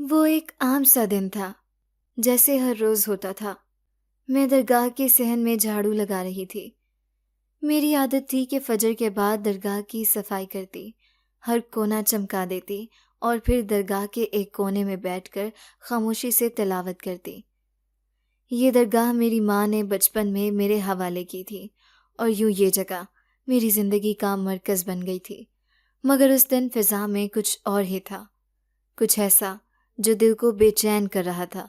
وہ ایک عام سا دن تھا، جیسے ہر روز ہوتا تھا۔ میں درگاہ کے صحن میں جھاڑو لگا رہی تھی۔ میری عادت تھی کہ فجر کے بعد درگاہ کی صفائی کرتی، ہر کونا چمکا دیتی اور پھر درگاہ کے ایک کونے میں بیٹھ کر خاموشی سے تلاوت کرتی۔ یہ درگاہ میری ماں نے بچپن میں میرے حوالے کی تھی، اور یوں یہ جگہ میری زندگی کا مرکز بن گئی تھی۔ مگر اس دن فضا میں کچھ اور ہی تھا، کچھ ایسا جو دل کو بے چین کر رہا تھا۔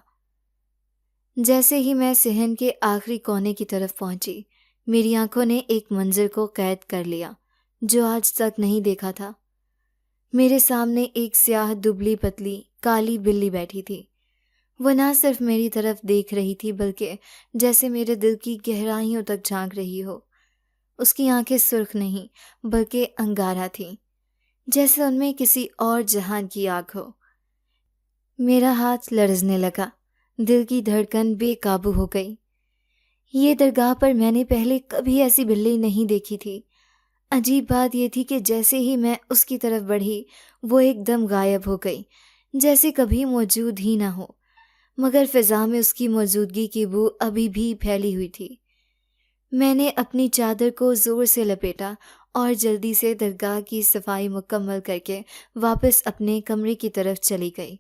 جیسے ہی میں صحن کے آخری کونے کی طرف پہنچی، میری آنکھوں نے ایک منظر کو قید کر لیا جو آج تک نہیں دیکھا تھا۔ میرے سامنے ایک سیاہ دبلی پتلی کالی بلی بیٹھی تھی۔ وہ نہ صرف میری طرف دیکھ رہی تھی بلکہ جیسے میرے دل کی گہرائیوں تک جھانک رہی ہو۔ اس کی آنکھیں سرخ نہیں بلکہ انگارہ تھیں، جیسے ان میں کسی اور جہان کی آگ ہو۔ میرا ہاتھ لرزنے لگا، دل کی دھڑکن بے قابو ہو گئی۔ یہ درگاہ پر میں نے پہلے کبھی ایسی بلی نہیں دیکھی تھی۔ عجیب بات یہ تھی کہ جیسے ہی میں اس کی طرف بڑھی، وہ ایک دم غائب ہو گئی، جیسے کبھی موجود ہی نہ ہو۔ مگر فضا میں اس کی موجودگی کی بو ابھی بھی پھیلی ہوئی تھی۔ میں نے اپنی چادر کو زور سے لپیٹا اور جلدی سے درگاہ کی صفائی مکمل کر کے واپس اپنے کمرے کی طرف چلی گئی۔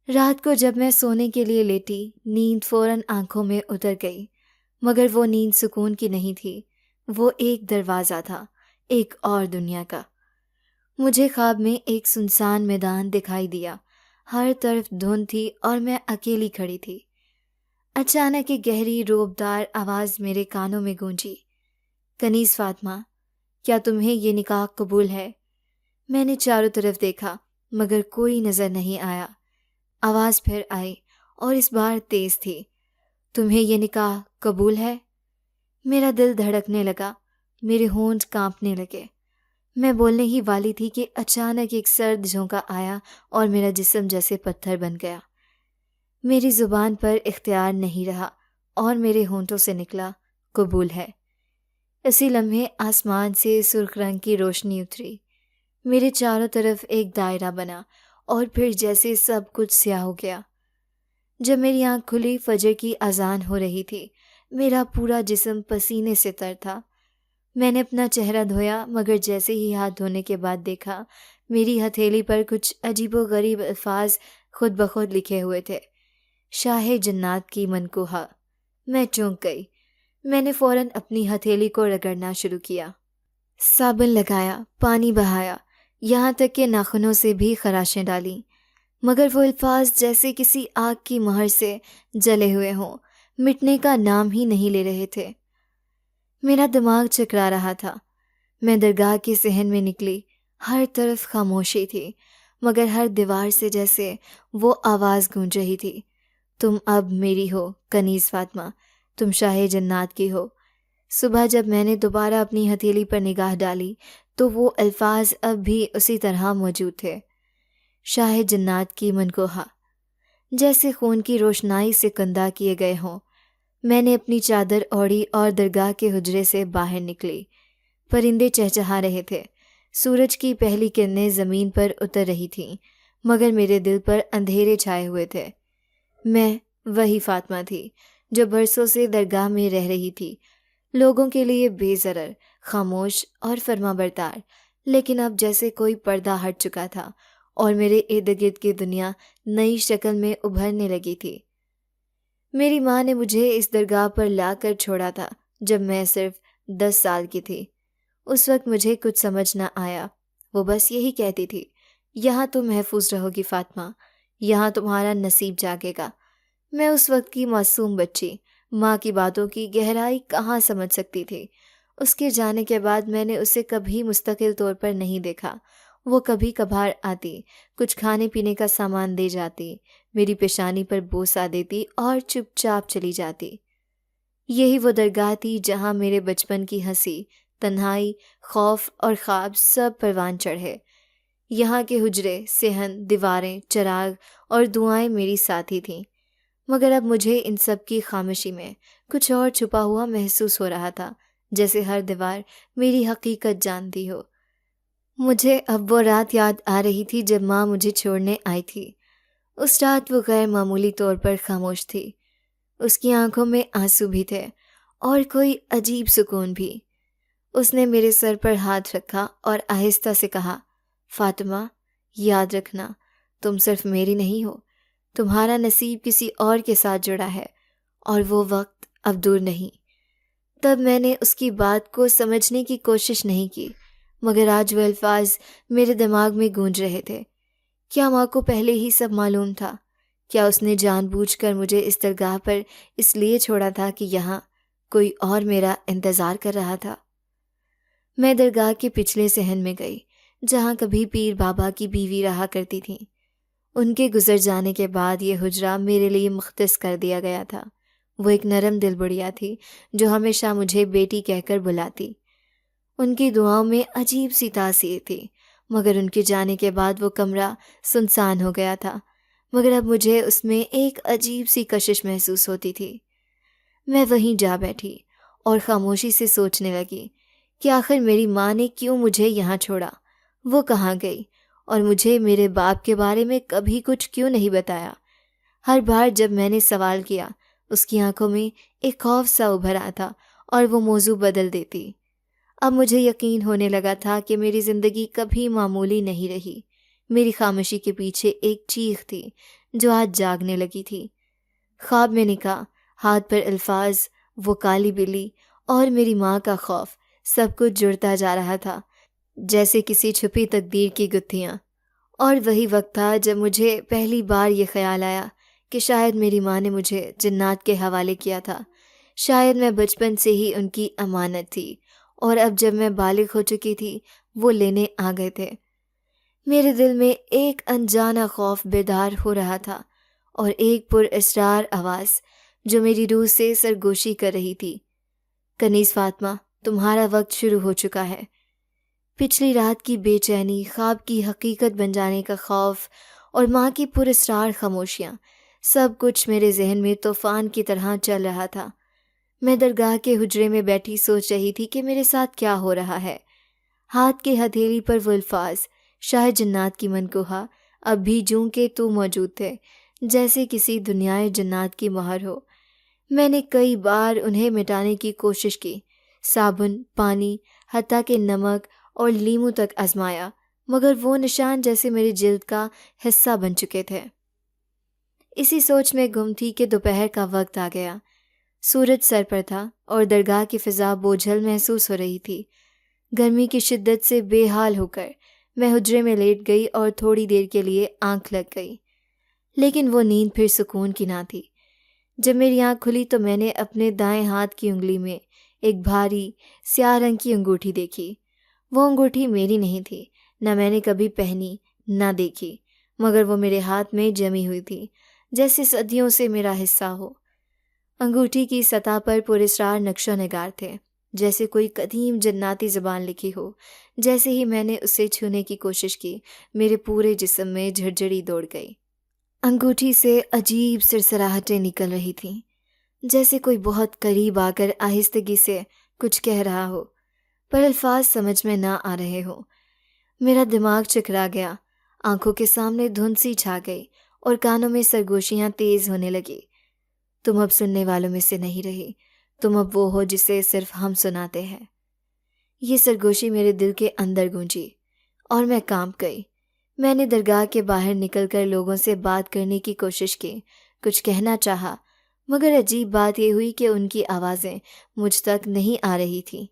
رات کو جب میں سونے کے لیے لیٹی، نیند فوراً آنکھوں میں اتر گئی، مگر وہ نیند سکون کی نہیں تھی۔ وہ ایک دروازہ تھا، ایک اور دنیا کا۔ مجھے خواب میں ایک سنسان میدان دکھائی دیا، ہر طرف دھند تھی اور میں اکیلی کھڑی تھی۔ اچانک ایک گہری روبدار آواز میرے کانوں میں گونجی، کنیز فاطمہ، کیا تمہیں یہ نکاح قبول ہے؟ میں نے چاروں طرف دیکھا مگر کوئی نظر نہیں آیا۔ آواز پھر آئی اور اس بار تیز تھی، تمہیں یہ نکاح قبول ہے؟ میرا دل دھڑکنے لگا، میرے ہونٹ کانپنے لگے۔ میں بولنے ہی والی تھی کہ اچانک ایک سرد جھونکا آیا اور میرا جسم جیسے پتھر بن گیا۔ میری زبان پر اختیار نہیں رہا اور میرے ہونٹوں سے نکلا، قبول ہے۔ اسی لمحے آسمان سے سرخ رنگ کی روشنی اتری، میرے چاروں طرف ایک دائرہ بنا اور پھر جیسے سب کچھ سیاہ ہو گیا۔ جب میری آنکھ کھلی، فجر کی اذان ہو رہی تھی۔ میرا پورا جسم پسینے سے تر تھا۔ میں نے اپنا چہرہ دھویا مگر جیسے ہی ہاتھ دھونے کے بعد دیکھا، میری ہتھیلی پر کچھ عجیب و غریب الفاظ خود بخود لکھے ہوئے تھے، شاہ جنات کی منکوحہ۔ میں چونک گئی۔ میں نے فوراً اپنی ہتھیلی کو رگڑنا شروع کیا، صابن لگایا، پانی بہایا، یہاں تک کہ ناخنوں سے بھی خراشیں ڈالیں، مگر وہ الفاظ جیسے کسی آگ کی مہر سے جلے ہوئے ہوں، مٹنے کا نام ہی نہیں لے رہے تھے۔ میرا دماغ چکرا رہا تھا۔ میں درگاہ کے صحن میں نکلی، ہر طرف خاموشی تھی، مگر ہر دیوار سے جیسے وہ آواز گونج رہی تھی، تم اب میری ہو کنیز فاطمہ، تم شاہ جنات کی ہو۔ صبح جب میں نے دوبارہ اپنی ہتھیلی پر نگاہ ڈالی تو وہ الفاظ اب بھی اسی طرح موجود تھے، شاہ جنات کی منکوحہ، جیسے خون کی روشنائی سے کندہ کیے گئے ہوں۔ میں نے اپنی چادر اوڑھی اور درگاہ کے حجرے سے باہر نکلی۔ پرندے چہچہا رہے تھے، سورج کی پہلی کرنیں زمین پر اتر رہی تھیں، مگر میرے دل پر اندھیرے چھائے ہوئے تھے۔ میں وہی فاطمہ تھی جو برسوں سے درگاہ میں رہ رہی تھی، لوگوں کے لیے بے ضرر، خاموش اور فرما بردار، لیکن اب جیسے کوئی پردہ ہٹ چکا تھا اور میرے ارد گرد کی دنیا نئی شکل میں ابھرنے لگی تھی۔ میری ماں نے مجھے اس درگاہ پر لا کر چھوڑا تھا جب میں صرف 10 سال کی تھی۔ اس وقت مجھے کچھ سمجھ نہ آیا، وہ بس یہی کہتی تھی، یہاں تم محفوظ رہو گی فاطمہ، یہاں تمہارا نصیب جاگے گا۔ میں اس وقت کی معصوم بچی ماں کی باتوں کی گہرائی کہاں سمجھ سکتی تھی۔ اس کے جانے کے بعد میں نے اسے کبھی مستقل طور پر نہیں دیکھا۔ وہ کبھی کبھار آتی، کچھ کھانے پینے کا سامان دے جاتی، میری پیشانی پر بوسہ دیتی اور چپ چاپ چلی جاتی۔ یہی وہ درگاہ تھی جہاں میرے بچپن کی ہنسی، تنہائی، خوف اور خواب سب پروان چڑھے۔ یہاں کے حجرے، صحن، دیواریں، چراغ اور دعائیں میری ساتھی تھیں، مگر اب مجھے ان سب کی خاموشی میں کچھ اور چھپا ہوا محسوس ہو رہا تھا، جیسے ہر دیوار میری حقیقت جانتی ہو۔ مجھے اب وہ رات یاد آ رہی تھی جب ماں مجھے چھوڑنے آئی تھی۔ اس رات وہ غیر معمولی طور پر خاموش تھی۔ اس کی آنکھوں میں آنسو بھی تھے اور کوئی عجیب سکون بھی۔ اس نے میرے سر پر ہاتھ رکھا اور آہستہ سے کہا، فاطمہ، یاد رکھنا، تم صرف میری نہیں ہو، تمہارا نصیب کسی اور کے ساتھ جڑا ہے اور وہ وقت اب دور نہیں۔ تب میں نے اس کی بات کو سمجھنے کی کوشش نہیں کی، مگر آج وہ الفاظ میرے دماغ میں گونج رہے تھے۔ کیا ماں کو پہلے ہی سب معلوم تھا؟ کیا اس نے جان بوجھ کر مجھے اس درگاہ پر اس لیے چھوڑا تھا کہ یہاں کوئی اور میرا انتظار کر رہا تھا؟ میں درگاہ کے پچھلے صحن میں گئی، جہاں کبھی پیر بابا کی بیوی رہا کرتی تھی۔ ان کے گزر جانے کے بعد یہ حجرہ میرے لیے مختص کر دیا گیا تھا۔ وہ ایک نرم دل بڑھیا تھی جو ہمیشہ مجھے بیٹی کہہ کر بلاتی۔ ان کی دعاؤں میں عجیب سی تاثیر تھی، مگر ان کے جانے کے بعد وہ کمرہ سنسان ہو گیا تھا، مگر اب مجھے اس میں ایک عجیب سی کشش محسوس ہوتی تھی۔ میں وہیں جا بیٹھی اور خاموشی سے سوچنے لگی کہ آخر میری ماں نے کیوں مجھے یہاں چھوڑا، وہ کہاں گئی، اور مجھے میرے باپ کے بارے میں کبھی کچھ کیوں نہیں بتایا۔ ہر بار جب میں نے سوال کیا، اس کی آنکھوں میں ایک خوف سا ابھر آتا اور وہ موضوع بدل دیتی۔ اب مجھے یقین ہونے لگا تھا کہ میری زندگی کبھی معمولی نہیں رہی۔ میری خاموشی کے پیچھے ایک چیخ تھی جو آج جاگنے لگی تھی۔ خواب میں نکاح، ہاتھ پر الفاظ، وہ کالی بلی اور میری ماں کا خوف، سب کچھ جڑتا جا رہا تھا جیسے کسی چھپی تقدیر کی گتھیاں۔ اور وہی وقت تھا جب مجھے پہلی بار یہ خیال آیا کہ شاید میری ماں نے مجھے جنات کے حوالے کیا تھا۔ شاید میں بچپن سے ہی ان کی امانت تھی، اور اب جب میں بالغ ہو چکی تھی وہ لینے آ گئے تھے۔ میرے دل میں ایک انجانا خوف بیدار ہو رہا تھا اور ایک پر اسرار آواز جو میری روح سے سرگوشی کر رہی تھی، کنیز فاطمہ، تمہارا وقت شروع ہو چکا ہے۔ پچھلی رات کی بے چینی، خواب کی حقیقت بن جانے کا خوف اور ماں کی پر اسرار خاموشیاں، سب کچھ میرے ذہن میں طوفان کی طرح چل رہا تھا۔ میں درگاہ کے حجرے میں بیٹھی سوچ رہی تھی کہ میرے ساتھ کیا ہو رہا ہے۔ ہاتھ کی ہتھیلی پر وہ الفاظ، شاہ جنات کی منکوہا، اب بھی جوں کہ تو موجود تھے، جیسے کسی دنیائے جنات کی مہر ہو۔ میں نے کئی بار انہیں مٹانے کی کوشش کی، صابن، پانی، حتیٰ کہ نمک اور لیموں تک آزمایا، مگر وہ نشان جیسے میری جلد کا حصہ بن چکے تھے۔ اسی سوچ میں گم تھی کہ دوپہر کا وقت آ گیا۔ سورج سر پر تھا اور درگاہ کی فضا بوجھل محسوس ہو رہی تھی۔ گرمی کی شدت سے بے حال ہو کر میں حجرے میں لیٹ گئی اور تھوڑی دیر کے لیے آنکھ لگ گئی، لیکن وہ نیند پھر سکون کی نہ تھی۔ جب میری آنکھ کھلی تو میں نے اپنے دائیں ہاتھ کی انگلی میں ایک بھاری سیاہ رنگ کی انگوٹھی دیکھی۔ وہ انگوٹھی میری نہیں تھی، نہ میں نے کبھی پہنی نہ دیکھی، مگر وہ میرے ہاتھ میں جمی ہوئی تھی، جیسے صدیوں سے میرا حصہ ہو۔ انگوٹھی کی سطح پر پراسرار نقش و نگار تھے، جیسے کوئی قدیم جناتی زبان لکھی ہو۔ جیسے ہی میں نے اسے چھونے کی کوشش کی، میرے پورے جسم میں جھڑجھڑی دوڑ گئی۔ انگوٹھی سے عجیب سرسراہٹیں نکل رہی تھیں، جیسے کوئی بہت قریب آ کر آہستگی سے کچھ کہہ رہا ہو، پر الفاظ سمجھ میں نہ آ رہے ہوں۔ میرا دماغ چکرا گیا، آنکھوں کے سامنے دھند سی چھا گئی اور کانوں میں سرگوشیاں تیز ہونے لگی۔ تم اب سننے والوں میں سے نہیں رہی، تم اب وہ ہو جسے صرف ہم سناتے ہیں۔ یہ سرگوشی میرے دل کے اندر گونجی اور میں کانپ گئی۔ میں نے درگاہ کے باہر نکل کر لوگوں سے بات کرنے کی کوشش کی، کچھ کہنا چاہا، مگر عجیب بات یہ ہوئی کہ ان کی آوازیں مجھ تک نہیں آ رہی تھیں،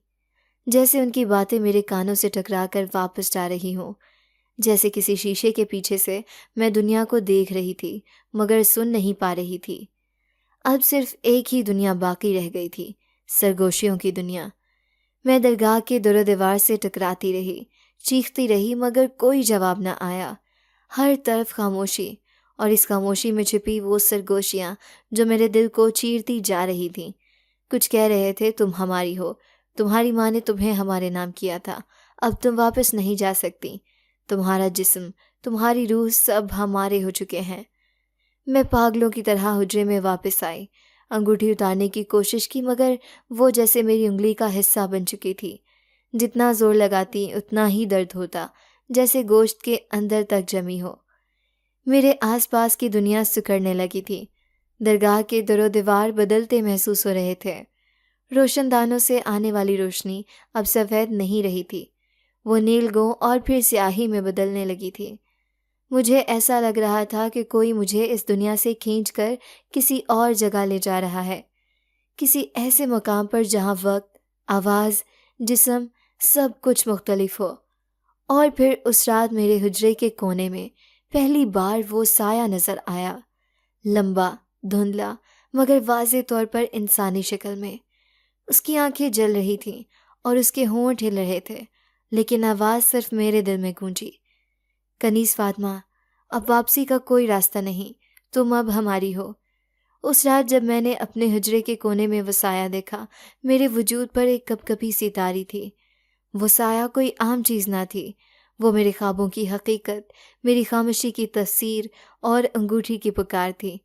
جیسے ان کی باتیں میرے کانوں سے ٹکرا کر واپس جا رہی ہوں۔ جیسے کسی شیشے کے پیچھے سے میں دنیا کو دیکھ رہی تھی مگر سن نہیں پا رہی تھی۔ اب صرف ایک ہی دنیا باقی رہ گئی تھی، سرگوشیوں کی دنیا۔ میں درگاہ کے در و دیوار سے ٹکراتی رہی، چیختی رہی، مگر کوئی جواب نہ آیا۔ ہر طرف خاموشی، اور اس خاموشی میں چھپی وہ سرگوشیاں جو میرے دل کو چیرتی جا رہی تھیں۔ کچھ کہہ رہے تھے، تم ہماری ہو، تمہاری ماں نے تمہیں ہمارے نام کیا تھا، اب تم واپس نہیں جا سکتی، تمہارا جسم، تمہاری روح سب ہمارے ہو چکے ہیں۔ میں پاگلوں کی طرح حجرے میں واپس آئی، انگوٹھی اتارنے کی کوشش کی، مگر وہ جیسے میری انگلی کا حصہ بن چکی تھی۔ جتنا زور لگاتی اتنا ہی درد ہوتا، جیسے گوشت کے اندر تک جمی ہو۔ میرے آس پاس کی دنیا سکڑنے لگی تھی۔ درگاہ کے در و دیوار بدلتے محسوس ہو رہے تھے۔ روشن دانوں سے آنے والی روشنی اب سفید نہیں رہی تھی، وہ نیلگوں اور پھر سیاہی میں بدلنے لگی تھی۔ مجھے ایسا لگ رہا تھا کہ کوئی مجھے اس دنیا سے کھینچ کر کسی اور جگہ لے جا رہا ہے، کسی ایسے مقام پر جہاں وقت، آواز، جسم، سب کچھ مختلف ہو۔ اور پھر اس رات میرے حجرے کے کونے میں پہلی بار وہ سایہ نظر آیا، لمبا، دھندلا، مگر واضح طور پر انسانی شکل میں۔ اس کی آنکھیں جل رہی تھیں اور اس کے ہونٹ ہل رہے تھے، لیکن آواز صرف میرے دل میں گونجی، کنیز فاطمہ، اب واپسی کا کوئی راستہ نہیں، تم اب ہماری ہو۔ اس رات جب میں نے اپنے حجرے کے کونے میں وہ سایہ دیکھا، میرے وجود پر ایک کپ کپی سی طاری تھی۔ وہ سایہ کوئی عام چیز نہ تھی، وہ میرے خوابوں کی حقیقت، میری خاموشی کی تفسیر اور انگوٹھی کی پکار تھی۔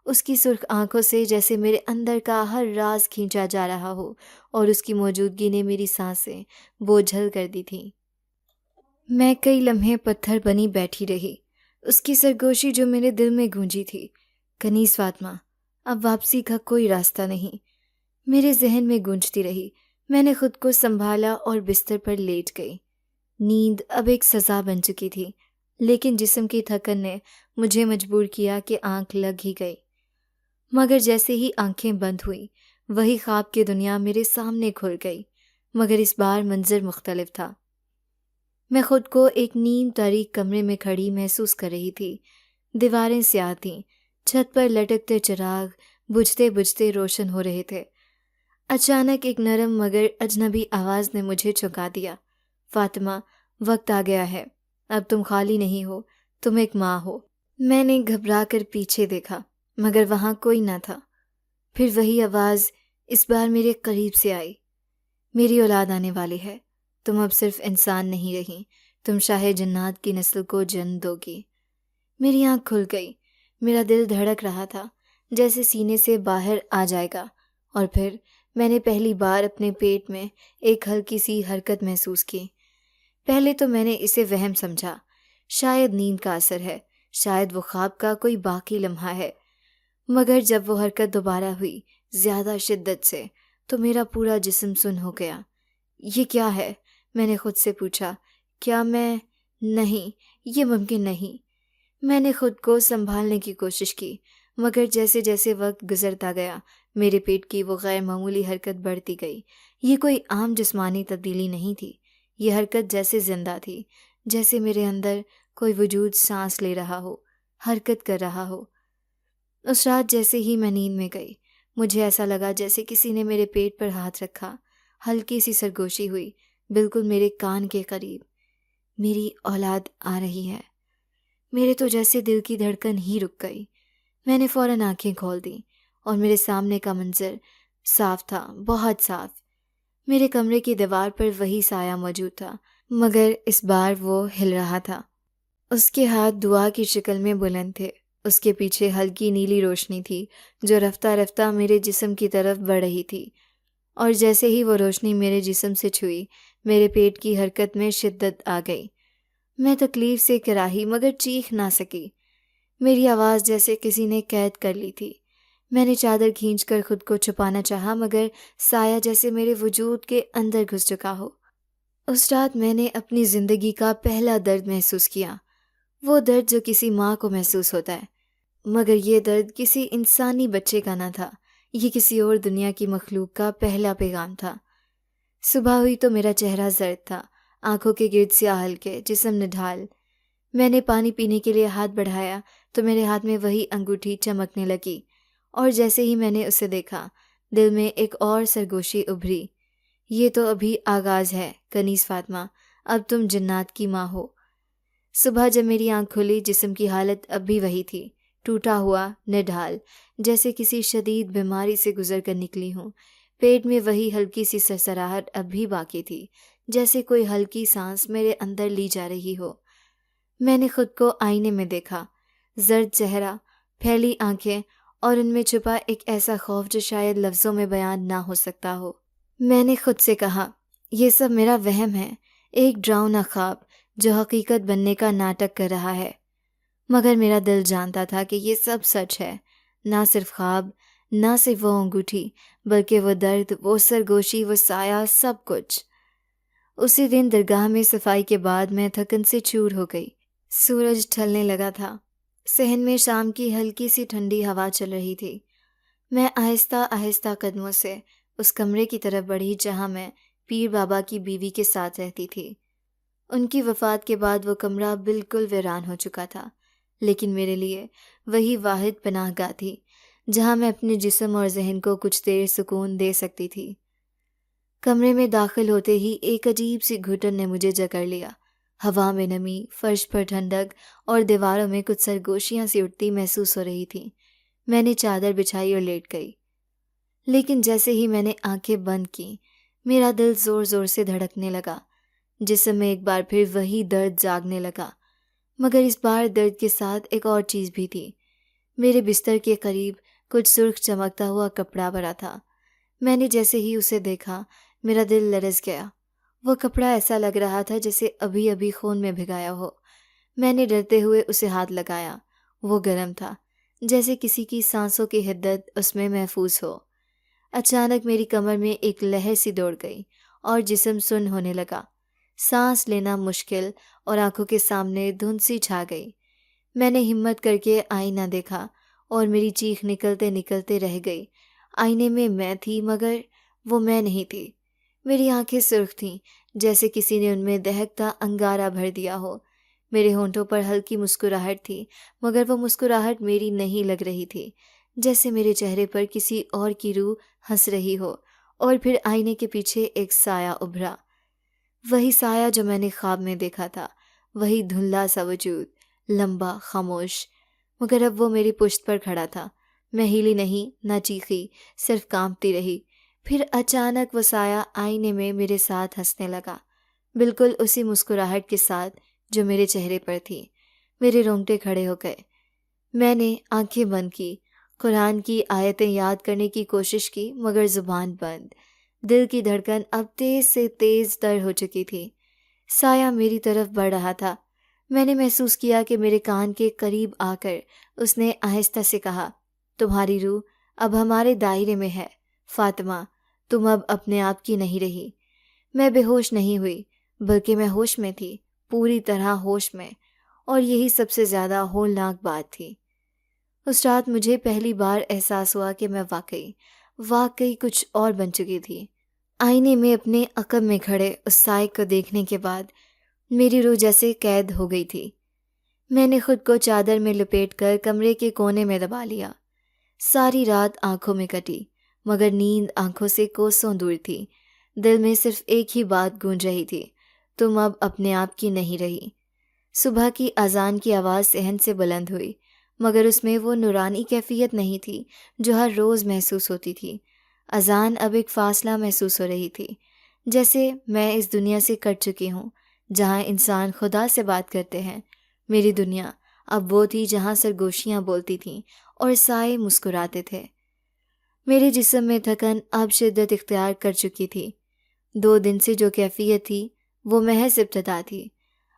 اس کی سرخ آنکھوں سے جیسے میرے اندر کا ہر راز کھینچا جا رہا ہو، اور اس کی موجودگی نے میری سانسیں بوجھل کر دی تھیں۔ میں کئی لمحے پتھر بنی بیٹھی رہی، اس کی سرگوشی جو میرے دل میں گونجی تھی، کنیز فاطمہ، اب واپسی کا کوئی راستہ نہیں، میرے ذہن میں گونجتی رہی۔ میں نے خود کو سنبھالا اور بستر پر لیٹ گئی۔ نیند اب ایک سزا بن چکی تھی، لیکن جسم کی تھکن نے مجھے مجبور کیا کہ آنکھ لگ ہی گئی۔ مگر جیسے ہی آنکھیں بند ہوئیں، وہی خواب کی دنیا میرے سامنے کھل گئی، مگر اس بار منظر مختلف تھا۔ میں خود کو ایک نیم تاریک کمرے میں کھڑی محسوس کر رہی تھی۔ دیواریں سیاہ تھیں، چھت پر لٹکتے چراغ بجھتے بجھتے روشن ہو رہے تھے۔ اچانک ایک نرم مگر اجنبی آواز نے مجھے چونکا دیا، فاطمہ، وقت آ گیا ہے، اب تم خالی نہیں ہو، تم ایک ماں ہو۔ میں نے گھبرا کر پیچھے دیکھا، مگر وہاں کوئی نہ تھا۔ پھر وہی آواز اس بار میرے قریب سے آئی، میری اولاد آنے والی ہے، تم اب صرف انسان نہیں رہی، تم شاہ جنات کی نسل کو جنم دو گی۔ میری آنکھ کھل گئی، میرا دل دھڑک رہا تھا جیسے سینے سے باہر آ جائے گا، اور پھر میں نے پہلی بار اپنے پیٹ میں ایک ہلکی سی حرکت محسوس کی۔ پہلے تو میں نے اسے وہم سمجھا، شاید نیند کا اثر ہے، شاید وہ خواب کا کوئی باقی لمحہ ہے، مگر جب وہ حرکت دوبارہ ہوئی زیادہ شدت سے تو میرا پورا جسم سن ہو گیا۔ یہ کیا ہے؟ میں نے خود سے پوچھا۔ کیا میں؟ نہیں، یہ ممکن نہیں۔ میں نے خود کو سنبھالنے کی کوشش کی، مگر جیسے جیسے وقت گزرتا گیا میرے پیٹ کی وہ غیر معمولی حرکت بڑھتی گئی۔ یہ کوئی عام جسمانی تبدیلی نہیں تھی، یہ حرکت جیسے زندہ تھی، جیسے میرے اندر کوئی وجود سانس لے رہا ہو، حرکت کر رہا ہو۔ اس رات جیسے ہی میں نیند میں گئی، مجھے ایسا لگا جیسے کسی نے میرے پیٹ پر ہاتھ رکھا، ہلکی سی سرگوشی ہوئی، بالکل میرے کان کے قریب۔ میری اولاد آ رہی ہے۔ میرے تو جیسے دل کی دھڑکن ہی رک گئی۔ میں نے فوراً آنکھیں کھول دیں اور میرے سامنے کا منظر صاف تھا، بہت صاف۔ میرے کمرے کی دیوار پر وہی سایہ موجود تھا، مگر اس بار وہ ہل رہا تھا۔ اس کے ہاتھ دعا کی شکل میں بلند تھے، اس کے پیچھے ہلکی نیلی روشنی تھی جو رفتہ رفتہ میرے جسم کی طرف بڑھ رہی تھی، اور جیسے ہی وہ روشنی میرے جسم سے چھوئی میرے پیٹ کی حرکت میں شدت آ گئی۔ میں تکلیف سے کراہی مگر چیخ نہ سکی، میری آواز جیسے کسی نے قید کر لی تھی۔ میں نے چادر کھینچ کر خود کو چھپانا چاہا، مگر سایہ جیسے میرے وجود کے اندر گھس چکا ہو۔ اس رات میں نے اپنی زندگی کا پہلا درد محسوس کیا، وہ درد جو کسی ماں کو محسوس ہوتا ہے، مگر یہ درد کسی انسانی بچے کا نہ تھا، یہ کسی اور دنیا کی مخلوق کا پہلا پیغام تھا۔ صبح ہوئی تو میرا چہرہ زرد تھا، آنکھوں کے گرد سیاہ ہلکے، جسم نڈھال۔ میں نے پانی پینے کے لیے ہاتھ بڑھایا تو میرے ہاتھ میں وہی انگوٹھی چمکنے لگی، اور جیسے ہی میں نے اسے دیکھا دل میں ایک اور سرگوشی ابھری۔ یہ تو ابھی آغاز ہے کنیز فاطمہ، اب تم جنات کی ماں ہو۔ صبح جب میری آنکھ کھلی جسم کی حالت اب بھی وہی تھی، ٹوٹا ہوا، نڈھال، جیسے کسی شدید بیماری سے گزر کر نکلی ہوں۔ پیٹ میں وہی ہلکی سی سرسراہٹ اب بھی باقی تھی، جیسے کوئی ہلکی سانس میرے اندر لی جا رہی ہو۔ میں نے خود کو آئینے میں دیکھا، زرد چہرہ، پھیلی آنکھیں، اور ان میں چھپا ایک ایسا خوف جو شاید لفظوں میں بیان نہ ہو سکتا ہو۔ میں نے خود سے کہا، یہ سب میرا وہم ہے، ایک ڈراؤنا خواب جو حقیقت بننے کا ناٹک کر رہا ہے۔ مگر میرا دل جانتا تھا کہ یہ سب سچ ہے، نہ صرف خواب، نہ صرف وہ انگوٹھی، بلکہ وہ درد، وہ سرگوشی، وہ سایہ، سب کچھ۔ اسی دن درگاہ میں صفائی کے بعد میں تھکن سے چور ہو گئی۔ سورج ڈھلنے لگا تھا، صحن میں شام کی ہلکی سی ٹھنڈی ہوا چل رہی تھی۔ میں آہستہ آہستہ قدموں سے اس کمرے کی طرف بڑھی جہاں میں پیر بابا کی بیوی کے ساتھ رہتی تھی۔ ان کی وفات کے بعد وہ کمرہ بالکل ویران ہو چکا تھا، لیکن میرے لیے وہی واحد پناہ گاہ تھی جہاں میں اپنے جسم اور ذہن کو کچھ دیر سکون دے سکتی تھی۔ کمرے میں داخل ہوتے ہی ایک عجیب سی گھٹن نے مجھے جکڑ لیا۔ ہوا میں نمی، فرش پر ٹھنڈک اور دیواروں میں کچھ سرگوشیاں سی اٹھتی محسوس ہو رہی تھیں۔ میں نے چادر بچھائی اور لیٹ گئی، لیکن جیسے ہی میں نے آنکھیں بند کیں میرا دل زور زور سے دھڑکنے لگا۔ جسم میں ایک بار پھر وہی درد جاگنے لگا، مگر اس بار درد کے ساتھ ایک اور چیز بھی تھی۔ میرے بستر کے قریب کچھ سرخ چمکتا ہوا کپڑا پڑا تھا۔ میں نے جیسے ہی اسے دیکھا میرا دل لرز گیا۔ وہ کپڑا ایسا لگ رہا تھا جیسے ابھی ابھی خون میں بھگایا ہو۔ میں نے ڈرتے ہوئے اسے ہاتھ لگایا۔ وہ گرم تھا، جیسے کسی کی سانسوں کی حدت اس میں محفوظ ہو۔ اچانک میری کمر میں ایک لہر سی دوڑ گئی اور جسم سن ہونے لگا۔ سانس لینا مشکل اور آنکھوں کے سامنے دھند سی چھا گئی۔ میں نے ہمت کر کے آئینہ دیکھا اور میری چیخ نکلتے نکلتے رہ گئی۔ آئینے میں تھی، مگر وہ میں نہیں تھی۔ میری آنکھیں سرخ تھیں، جیسے کسی نے ان میں دہکتا انگارہ بھر دیا ہو۔ میرے ہونٹوں پر ہلکی مسکراہٹ تھی، مگر وہ مسکراہٹ میری نہیں لگ رہی تھی، جیسے میرے چہرے پر کسی اور کی روح ہنس رہی ہو۔ اور پھر آئینے کے پیچھے ایک سایہ ابھرا، وہی سایہ جو میں نے خواب میں دیکھا تھا، وہی دھندلا سا وجود، لمبا، خاموش، مگر اب وہ میری پشت پر کھڑا تھا۔ میں ہلی نہیں، نہ چیخی، صرف کانپتی رہی۔ پھر اچانک وہ سایہ آئینے میں میرے ساتھ ہنسنے لگا، بالکل اسی مسکراہٹ کے ساتھ جو میرے چہرے پر تھی۔ میرے رونگٹے کھڑے ہو گئے۔ میں نے آنکھیں بند کی، قرآن کی آیتیں یاد کرنے کی کوشش کی، مگر زبان بند۔ دل کی دھڑکن اب تیز سے تیز تر ہو چکی تھی۔ سایہ میری طرف بڑھ رہا تھا۔ میں نے محسوس کیا کہ میرے کان کے قریب آ کر اس نے آہستہ سے کہا، تمہاری روح اب ہمارے دائرے میں ہے فاطمہ، تم اب اپنے آپ کی نہیں رہی۔ میں بے ہوش نہیں ہوئی، بلکہ میں ہوش میں تھی، پوری طرح ہوش میں، اور یہی سب سے زیادہ ہولناک بات تھی۔ اس رات مجھے پہلی بار احساس ہوا کہ میں واقعی کچھ اور بن چکی تھی۔ آئینے میں اپنے عقب میں کھڑے اس سائے کو دیکھنے کے بعد میری روح جیسے قید ہو گئی تھی۔ میں نے خود کو چادر میں لپیٹ کر کمرے کے کونے میں دبا لیا۔ ساری رات آنکھوں میں کٹی، مگر نیند آنکھوں سے کوسوں دور تھی۔ دل میں صرف ایک ہی بات گونج رہی تھی، تم اب اپنے آپ کی نہیں رہی۔ صبح کی اذان کی آواز صحن سے بلند ہوئی، مگر اس میں وہ نورانی کیفیت نہیں تھی جو ہر روز محسوس ہوتی تھی۔ اذان اب ایک فاصلہ محسوس ہو رہی تھی، جیسے میں اس دنیا سے کٹ چکی ہوں جہاں انسان خدا سے بات کرتے ہیں۔ میری دنیا اب وہ تھی جہاں سرگوشیاں بولتی تھیں اور سائے مسکراتے تھے۔ میرے جسم میں تھکن اب شدت اختیار کر چکی تھی۔ 2 دن سے جو کیفیت تھی وہ محض ابتدا تھی۔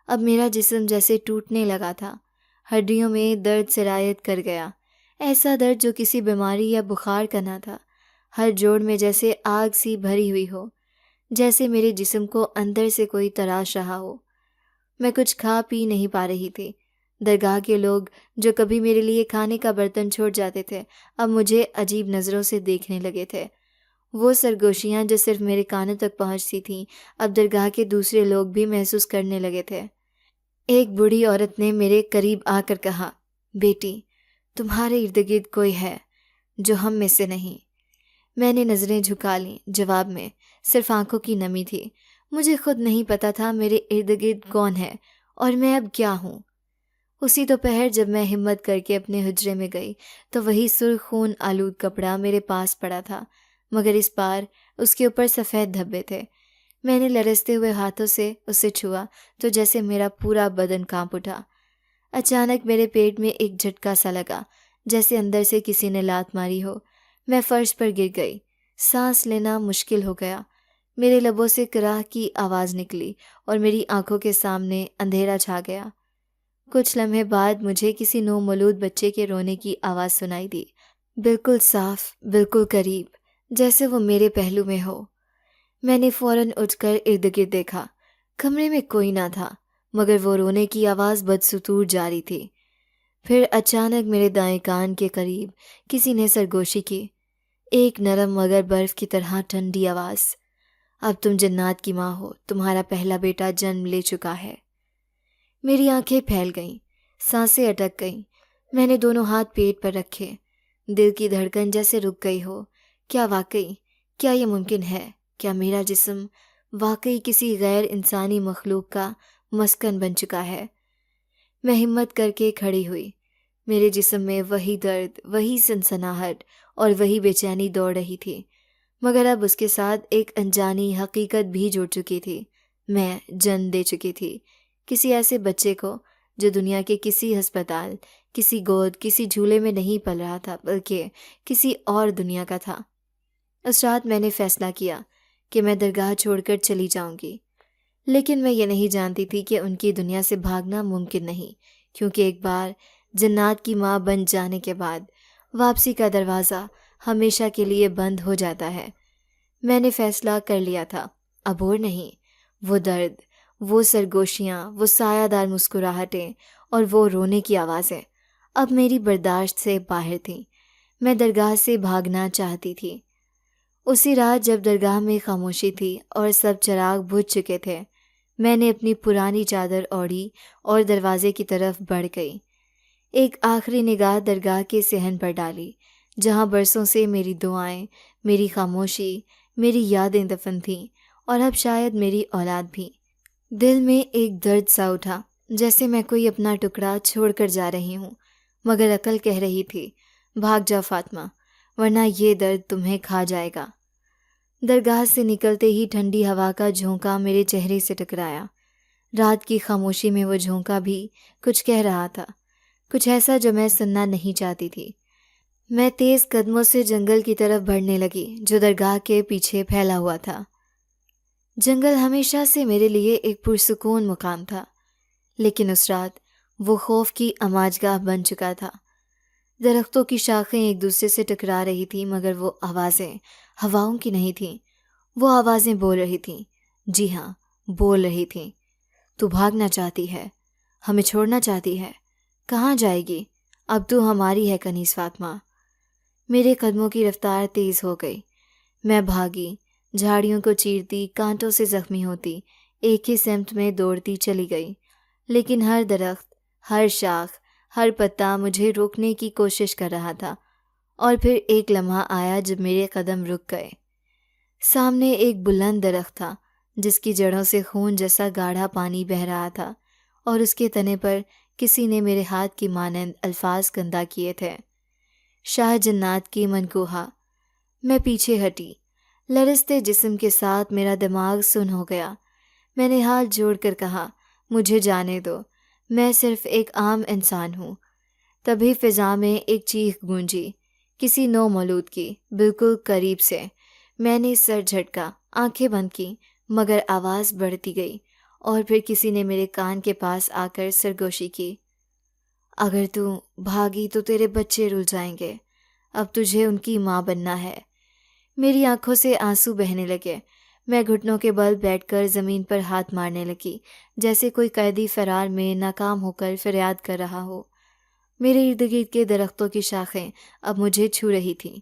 اب میرا جسم جیسے ٹوٹنے لگا تھا، ہڈیوں میں درد سرایت کر گیا، ایسا درد جو کسی بیماری یا بخار کا نہ تھا۔ ہر جوڑ میں جیسے آگ سی بھری ہوئی ہو، جیسے میرے جسم کو اندر سے کوئی تراش رہا ہو۔ میں کچھ کھا پی نہیں پا رہی تھی۔ درگاہ کے لوگ جو کبھی میرے لیے کھانے کا برتن چھوڑ جاتے تھے اب مجھے عجیب نظروں سے دیکھنے لگے تھے۔ وہ سرگوشیاں جو صرف میرے کانوں تک پہنچتی تھیں اب درگاہ کے دوسرے لوگ بھی محسوس کرنے لگے تھے۔ ایک بوڑھی عورت نے میرے قریب آ کر کہا، بیٹی، تمہارے ارد گرد کوئی ہے جو ہم میں سے نہیں۔ میں نے نظریں جھکا لیں، جواب میں صرف آنکھوں کی نمی تھی۔ مجھے خود نہیں پتا تھا میرے ارد گرد کون ہے اور میں اب کیا ہوں۔ اسی دوپہر جب میں ہمت کر کے اپنے حجرے میں گئی تو وہی سرخ خون آلود کپڑا میرے پاس پڑا تھا، مگر اس بار اس کے اوپر سفید دھبے تھے۔ میں نے لرزتے ہوئے ہاتھوں سے اسے چھوا تو جیسے میرا پورا بدن کانپ اٹھا۔ اچانک میرے پیٹ میں ایک جھٹکا سا لگا، جیسے اندر سے کسی نے لات ماری ہو۔ میں فرش پر گر گئی، سانس لینا مشکل ہو گیا۔ میرے لبوں سے کراہ کی آواز نکلی اور میری آنکھوں کے سامنے اندھیرا چھا گیا۔ کچھ لمحے بعد مجھے کسی نو مولود بچے کے رونے کی آواز سنائی دی، بالکل صاف، بالکل قریب، جیسے وہ میرے پہلو میں ہو۔ میں نے فوراً اٹھ کر ارد گرد دیکھا۔ کمرے میں کوئی نہ تھا، مگر وہ رونے کی آواز بدستور جاری تھی۔ پھر اچانک میرے دائیں کان کے قریب کسی نے سرگوشی کی، ایک نرم مگر برف کی طرح ٹھنڈی آواز، اب تم جنات کی ماں ہو، تمہارا پہلا بیٹا جنم لے چکا ہے۔ میری آنکھیں پھیل گئیں، سانسیں اٹک گئیں۔ میں نے دونوں ہاتھ پیٹ پر رکھے، دل کی دھڑکن جیسے رک گئی ہو۔ کیا واقعی، کیا یہ ممکن ہے؟ کیا میرا جسم واقعی کسی غیر انسانی مخلوق کا مسکن بن چکا ہے؟ میں ہمت کر کے کھڑی ہوئی۔ میرے جسم میں وہی درد، وہی سنسناہٹ اور وہی بے چینی دوڑ رہی تھی، مگر اب اس کے ساتھ ایک انجانی حقیقت بھی جڑ چکی تھی۔ میں جنم دے چکی تھی کسی ایسے بچے کو جو دنیا کے کسی ہسپتال، کسی گود، کسی جھولے میں نہیں پل رہا تھا، بلکہ کسی اور دنیا کا تھا۔ اس رات میں نے فیصلہ کیا کہ میں درگاہ چھوڑ کر چلی جاؤں گی، لیکن میں یہ نہیں جانتی تھی کہ ان کی دنیا سے بھاگنا ممکن نہیں، کیونکہ ایک بار جنات کی ماں بن جانے کے بعد واپسی کا دروازہ ہمیشہ کے لیے بند ہو جاتا ہے۔ میں نے فیصلہ کر لیا تھا، اب اور نہیں۔ وہ درد، وہ سرگوشیاں، وہ سایہ دار مسکراہٹیں اور وہ رونے کی آوازیں اب میری برداشت سے باہر تھیں۔ میں درگاہ سے بھاگنا چاہتی تھی۔ اسی رات جب درگاہ میں خاموشی تھی اور سب چراغ بجھ چکے تھے، میں نے اپنی پرانی چادر اوڑھی اور دروازے کی طرف بڑھ گئی۔ ایک آخری نگاہ درگاہ کے صحن پر ڈالی، جہاں برسوں سے میری دعائیں، میری خاموشی، میری یادیں دفن تھیں، اور اب شاید میری اولاد بھی۔ دل میں ایک درد سا اٹھا، جیسے میں کوئی اپنا ٹکڑا چھوڑ کر جا رہی ہوں، مگر عقل کہہ رہی تھی، بھاگ جا فاطمہ، ورنہ یہ درد تمہیں کھا جائے گا۔ درگاہ سے نکلتے ہی ٹھنڈی ہوا کا جھونکا میرے چہرے سے ٹکرایا۔ رات کی خاموشی میں وہ جھونکا بھی کچھ کہہ رہا تھا، کچھ ایسا جو میں سننا نہیں چاہتی تھی۔ میں تیز قدموں سے جنگل کی طرف بڑھنے لگی جو درگاہ کے پیچھے پھیلا ہوا تھا۔ جنگل ہمیشہ سے میرے لیے ایک پرسکون مقام تھا، لیکن اس رات وہ خوف کی اماجگاہ بن چکا تھا۔ درختوں کی شاخیں ایک دوسرے سے ٹکرا رہی تھیں، مگر وہ آوازیں ہواؤں کی نہیں تھیں، وہ آوازیں بول رہی تھیں، جی ہاں، بول رہی تھیں، تو بھاگنا چاہتی ہے، ہمیں چھوڑنا چاہتی ہے، کہاں جائے گی؟ اب تو ہماری ہے کنیز فاطمہ۔ میرے قدموں کی رفتار تیز ہو گئی، میں بھاگی، جھاڑیوں کو چیرتی، کانٹوں سے زخمی ہوتی، ایک ہی سمت میں دوڑتی چلی گئی، لیکن ہر درخت، ہر شاخ، ہر پتا مجھے روکنے کی کوشش کر رہا تھا۔ اور پھر ایک لمحہ آیا جب میرے قدم رک گئے۔ سامنے ایک بلند درخت تھا جس کی جڑوں سے خون جیسا گاڑھا پانی بہہ رہا تھا، اور اس کے تنے پر کسی نے میرے ہاتھ کی مانند الفاظ گندا کیے تھے، شاہ جنات کی منکوحہ۔ میں پیچھے ہٹی، لرزتے جسم کے ساتھ میرا دماغ سن ہو گیا۔ میں نے ہاتھ جوڑ کر کہا، مجھے جانے دو، میں صرف ایک عام انسان ہوں۔ تبھی فضا میں ایک چیخ گونجی، کسی نو مولود کی، بالکل قریب سے۔ میں نے سر جھٹکا، آنکھیں بند کیں، مگر آواز بڑھتی گئی، اور پھر کسی نے میرے کان کے پاس آ کر سرگوشی کی، اگر تو بھاگی تو تیرے بچے رل جائیں گے، اب تجھے ان کی ماں بننا ہے۔ میری آنکھوں سے آنسو بہنے لگے۔ میں گھٹنوں کے بل بیٹھ کر زمین پر ہاتھ مارنے لگی، جیسے کوئی قیدی فرار میں ناکام ہو کر فریاد کر رہا ہو۔ میرے ارد گرد کے درختوں کی شاخیں اب مجھے چھو رہی تھیں،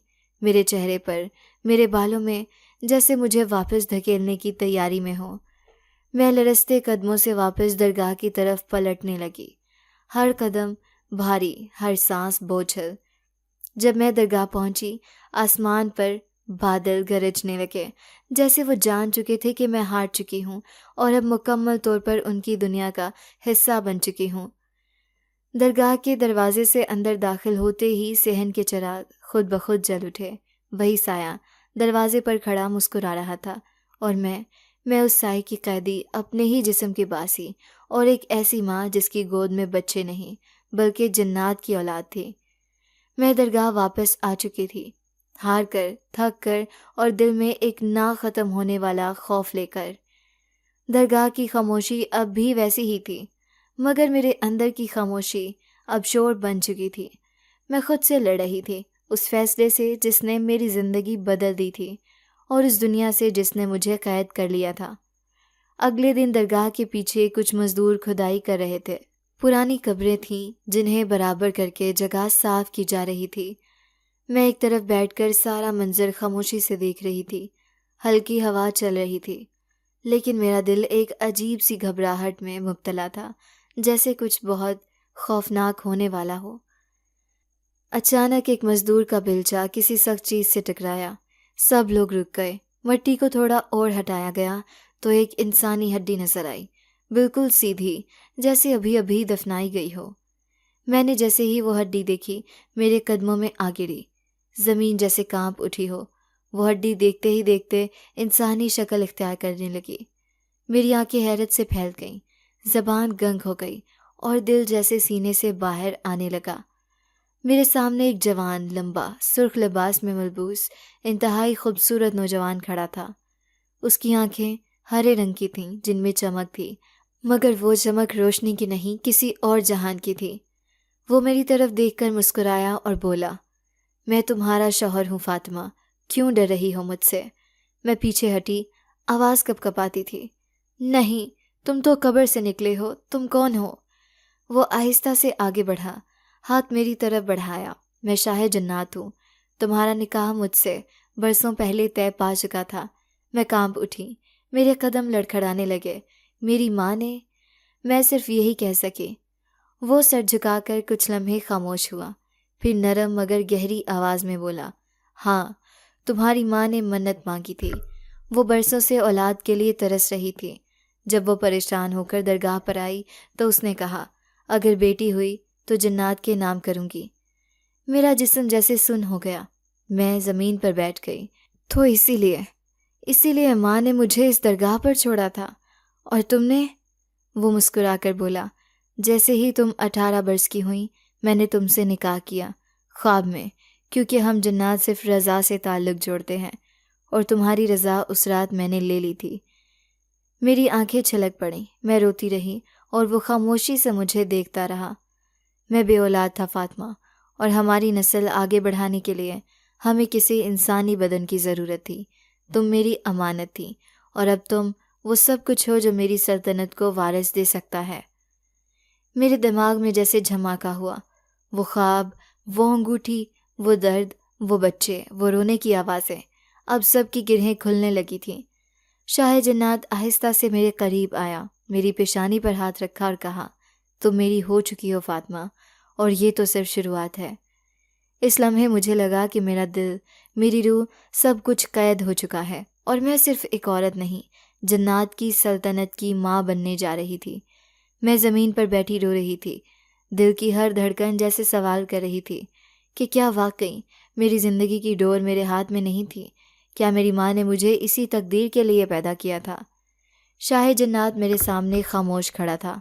میرے چہرے پر، میرے بالوں میں، جیسے مجھے واپس دھکیلنے کی تیاری میں ہو۔ میں لرزتے قدموں سے واپس درگاہ کی طرف پلٹنے لگی، ہر قدم بھاری، ہر سانس بوجھل۔ جب میں درگاہ پہنچی، آسمان پر بادل گرجنے لگے، جیسے وہ جان چکے تھے کہ میں ہار چکی ہوں اور اب مکمل طور پر ان کی دنیا کا حصہ بن چکی ہوں۔ درگاہ کے دروازے سے اندر داخل ہوتے ہی صحن کے چراغ خود بخود جل اٹھے۔ وہی سایہ دروازے پر کھڑا مسکرا رہا تھا، اور میں اس سائے کی قیدی، اپنے ہی جسم کی باسی، اور ایک ایسی ماں جس کی گود میں بچے نہیں بلکہ جنات کی اولاد تھی۔ میں درگاہ واپس آ چکی تھی، ہار کر، تھک کر، اور دل میں ایک نہ ختم ہونے والا خوف لے کر۔ درگاہ کی خاموشی اب بھی ویسی ہی تھی، مگر میرے اندر کی خاموشی اب شور بن چکی تھی۔ میں خود سے لڑ رہی تھی، اس فیصلے سے جس نے میری زندگی بدل دی تھی اور اس دنیا سے جس نے مجھے قید کر لیا تھا۔ اگلے دن درگاہ کے پیچھے کچھ مزدور کھدائی کر رہے تھے۔ پرانی قبریں تھیں جنہیں برابر کر کے جگہ صاف کی جا رہی تھی۔ میں ایک طرف بیٹھ کر سارا منظر خاموشی سے دیکھ رہی تھی۔ ہلکی ہوا چل رہی تھی، لیکن میرا دل ایک عجیب سی گھبراہٹ میں مبتلا تھا، جیسے کچھ بہت خوفناک ہونے والا ہو۔ اچانک ایک مزدور کا بیلچہ کسی سخت چیز سے ٹکرایا۔ سب لوگ رک گئے۔ مٹی کو تھوڑا اور ہٹایا گیا تو ایک انسانی ہڈی نظر آئی، بالکل سیدھی، جیسے ابھی ابھی دفنائی گئی ہو۔ میں نے جیسے ہی وہ ہڈی دیکھی، میرے قدموں میں آ گری، زمین جیسے کانپ اٹھی ہو۔ وہ ہڈی دیکھتے ہی دیکھتے انسانی شکل اختیار کرنے لگی۔ میری آنکھیں حیرت سے پھیل گئیں، زبان گنگ ہو گئی اور دل جیسے سینے سے باہر آنے لگا۔ میرے سامنے ایک جوان، لمبا، سرخ لباس میں ملبوس، انتہائی خوبصورت نوجوان کھڑا تھا۔ اس کی آنکھیں ہرے رنگ کی تھیں جن میں چمک تھی، مگر وہ چمک روشنی کی نہیں، کسی اور جہان کی تھی۔ وہ میری طرف دیکھ کر مسکرایا اور بولا، میں تمہارا شوہر ہوں فاطمہ، کیوں ڈر رہی ہو مجھ سے؟ میں پیچھے ہٹی، آواز کپکپاتی تھی، نہیں، تم تو قبر سے نکلے ہو، تم کون ہو؟ وہ آہستہ سے آگے بڑھا، ہاتھ میری طرف بڑھایا، میں شاہ جنات ہوں، تمہارا نکاح مجھ سے برسوں پہلے طے پا چکا تھا۔ میں کانپ اٹھی، میرے قدم لڑکھڑانے لگے۔ میری ماں نے؟ میں صرف یہی کہہ سکی۔ وہ سر جھکا کر کچھ لمحے خاموش ہوا، پھر نرم مگر گہری آواز میں بولا، ہاں، تمہاری ماں نے منت مانگی تھی، وہ برسوں سے اولاد کے لیے ترس رہی تھی۔ جب وہ پریشان ہو کر درگاہ پر آئی تو اس نے کہا، اگر بیٹی ہوئی تو جنات کے نام کروں گی۔ میرا جسم جیسے سن ہو گیا، میں زمین پر بیٹھ گئی۔ تو اسی لیے ماں نے مجھے اس درگاہ پر چھوڑا تھا، اور تم نے؟ وہ مسکرا کر بولا، جیسے ہی تم 18 برس کی ہوئیں میں نے تم سے نکاح کیا، خواب میں، کیونکہ ہم جنات صرف رضا سے تعلق جوڑتے ہیں، اور تمہاری رضا اس رات میں نے لے لی تھی۔ میری آنکھیں چھلک پڑیں، میں روتی رہی اور وہ خاموشی سے مجھے دیکھتا رہا۔ میں بے اولاد تھا فاطمہ، اور ہماری نسل آگے بڑھانے کے لیے ہمیں کسی انسانی بدن کی ضرورت تھی۔ تم میری امانت تھی، اور اب تم وہ سب کچھ ہو جو میری سلطنت کو وارث دے سکتا ہے۔ میرے دماغ میں جیسے دھماکہ ہوا، وہ خواب، وہ انگوٹھی، وہ درد، وہ بچے، وہ رونے کی آوازیں، اب سب کی گرہیں کھلنے لگی تھیں۔ شاہ جنات آہستہ سے میرے قریب آیا، میری پیشانی پر ہاتھ رکھا اور کہا، تم میری ہو چکی ہو فاطمہ، اور یہ تو صرف شروعات ہے۔ اس لمحے مجھے لگا کہ میرا دل، میری روح، سب کچھ قید ہو چکا ہے، اور میں صرف ایک عورت نہیں، جنات کی سلطنت کی ماں بننے جا رہی تھی۔ میں زمین پر بیٹھی رو رہی تھی، دل کی ہر دھڑکن جیسے سوال کر رہی تھی کہ کیا واقعی میری زندگی کی ڈور میرے ہاتھ میں نہیں تھی؟ کیا میری ماں نے مجھے اسی تقدیر کے لیے پیدا کیا تھا؟ شاہ جنات میرے سامنے خاموش کھڑا تھا۔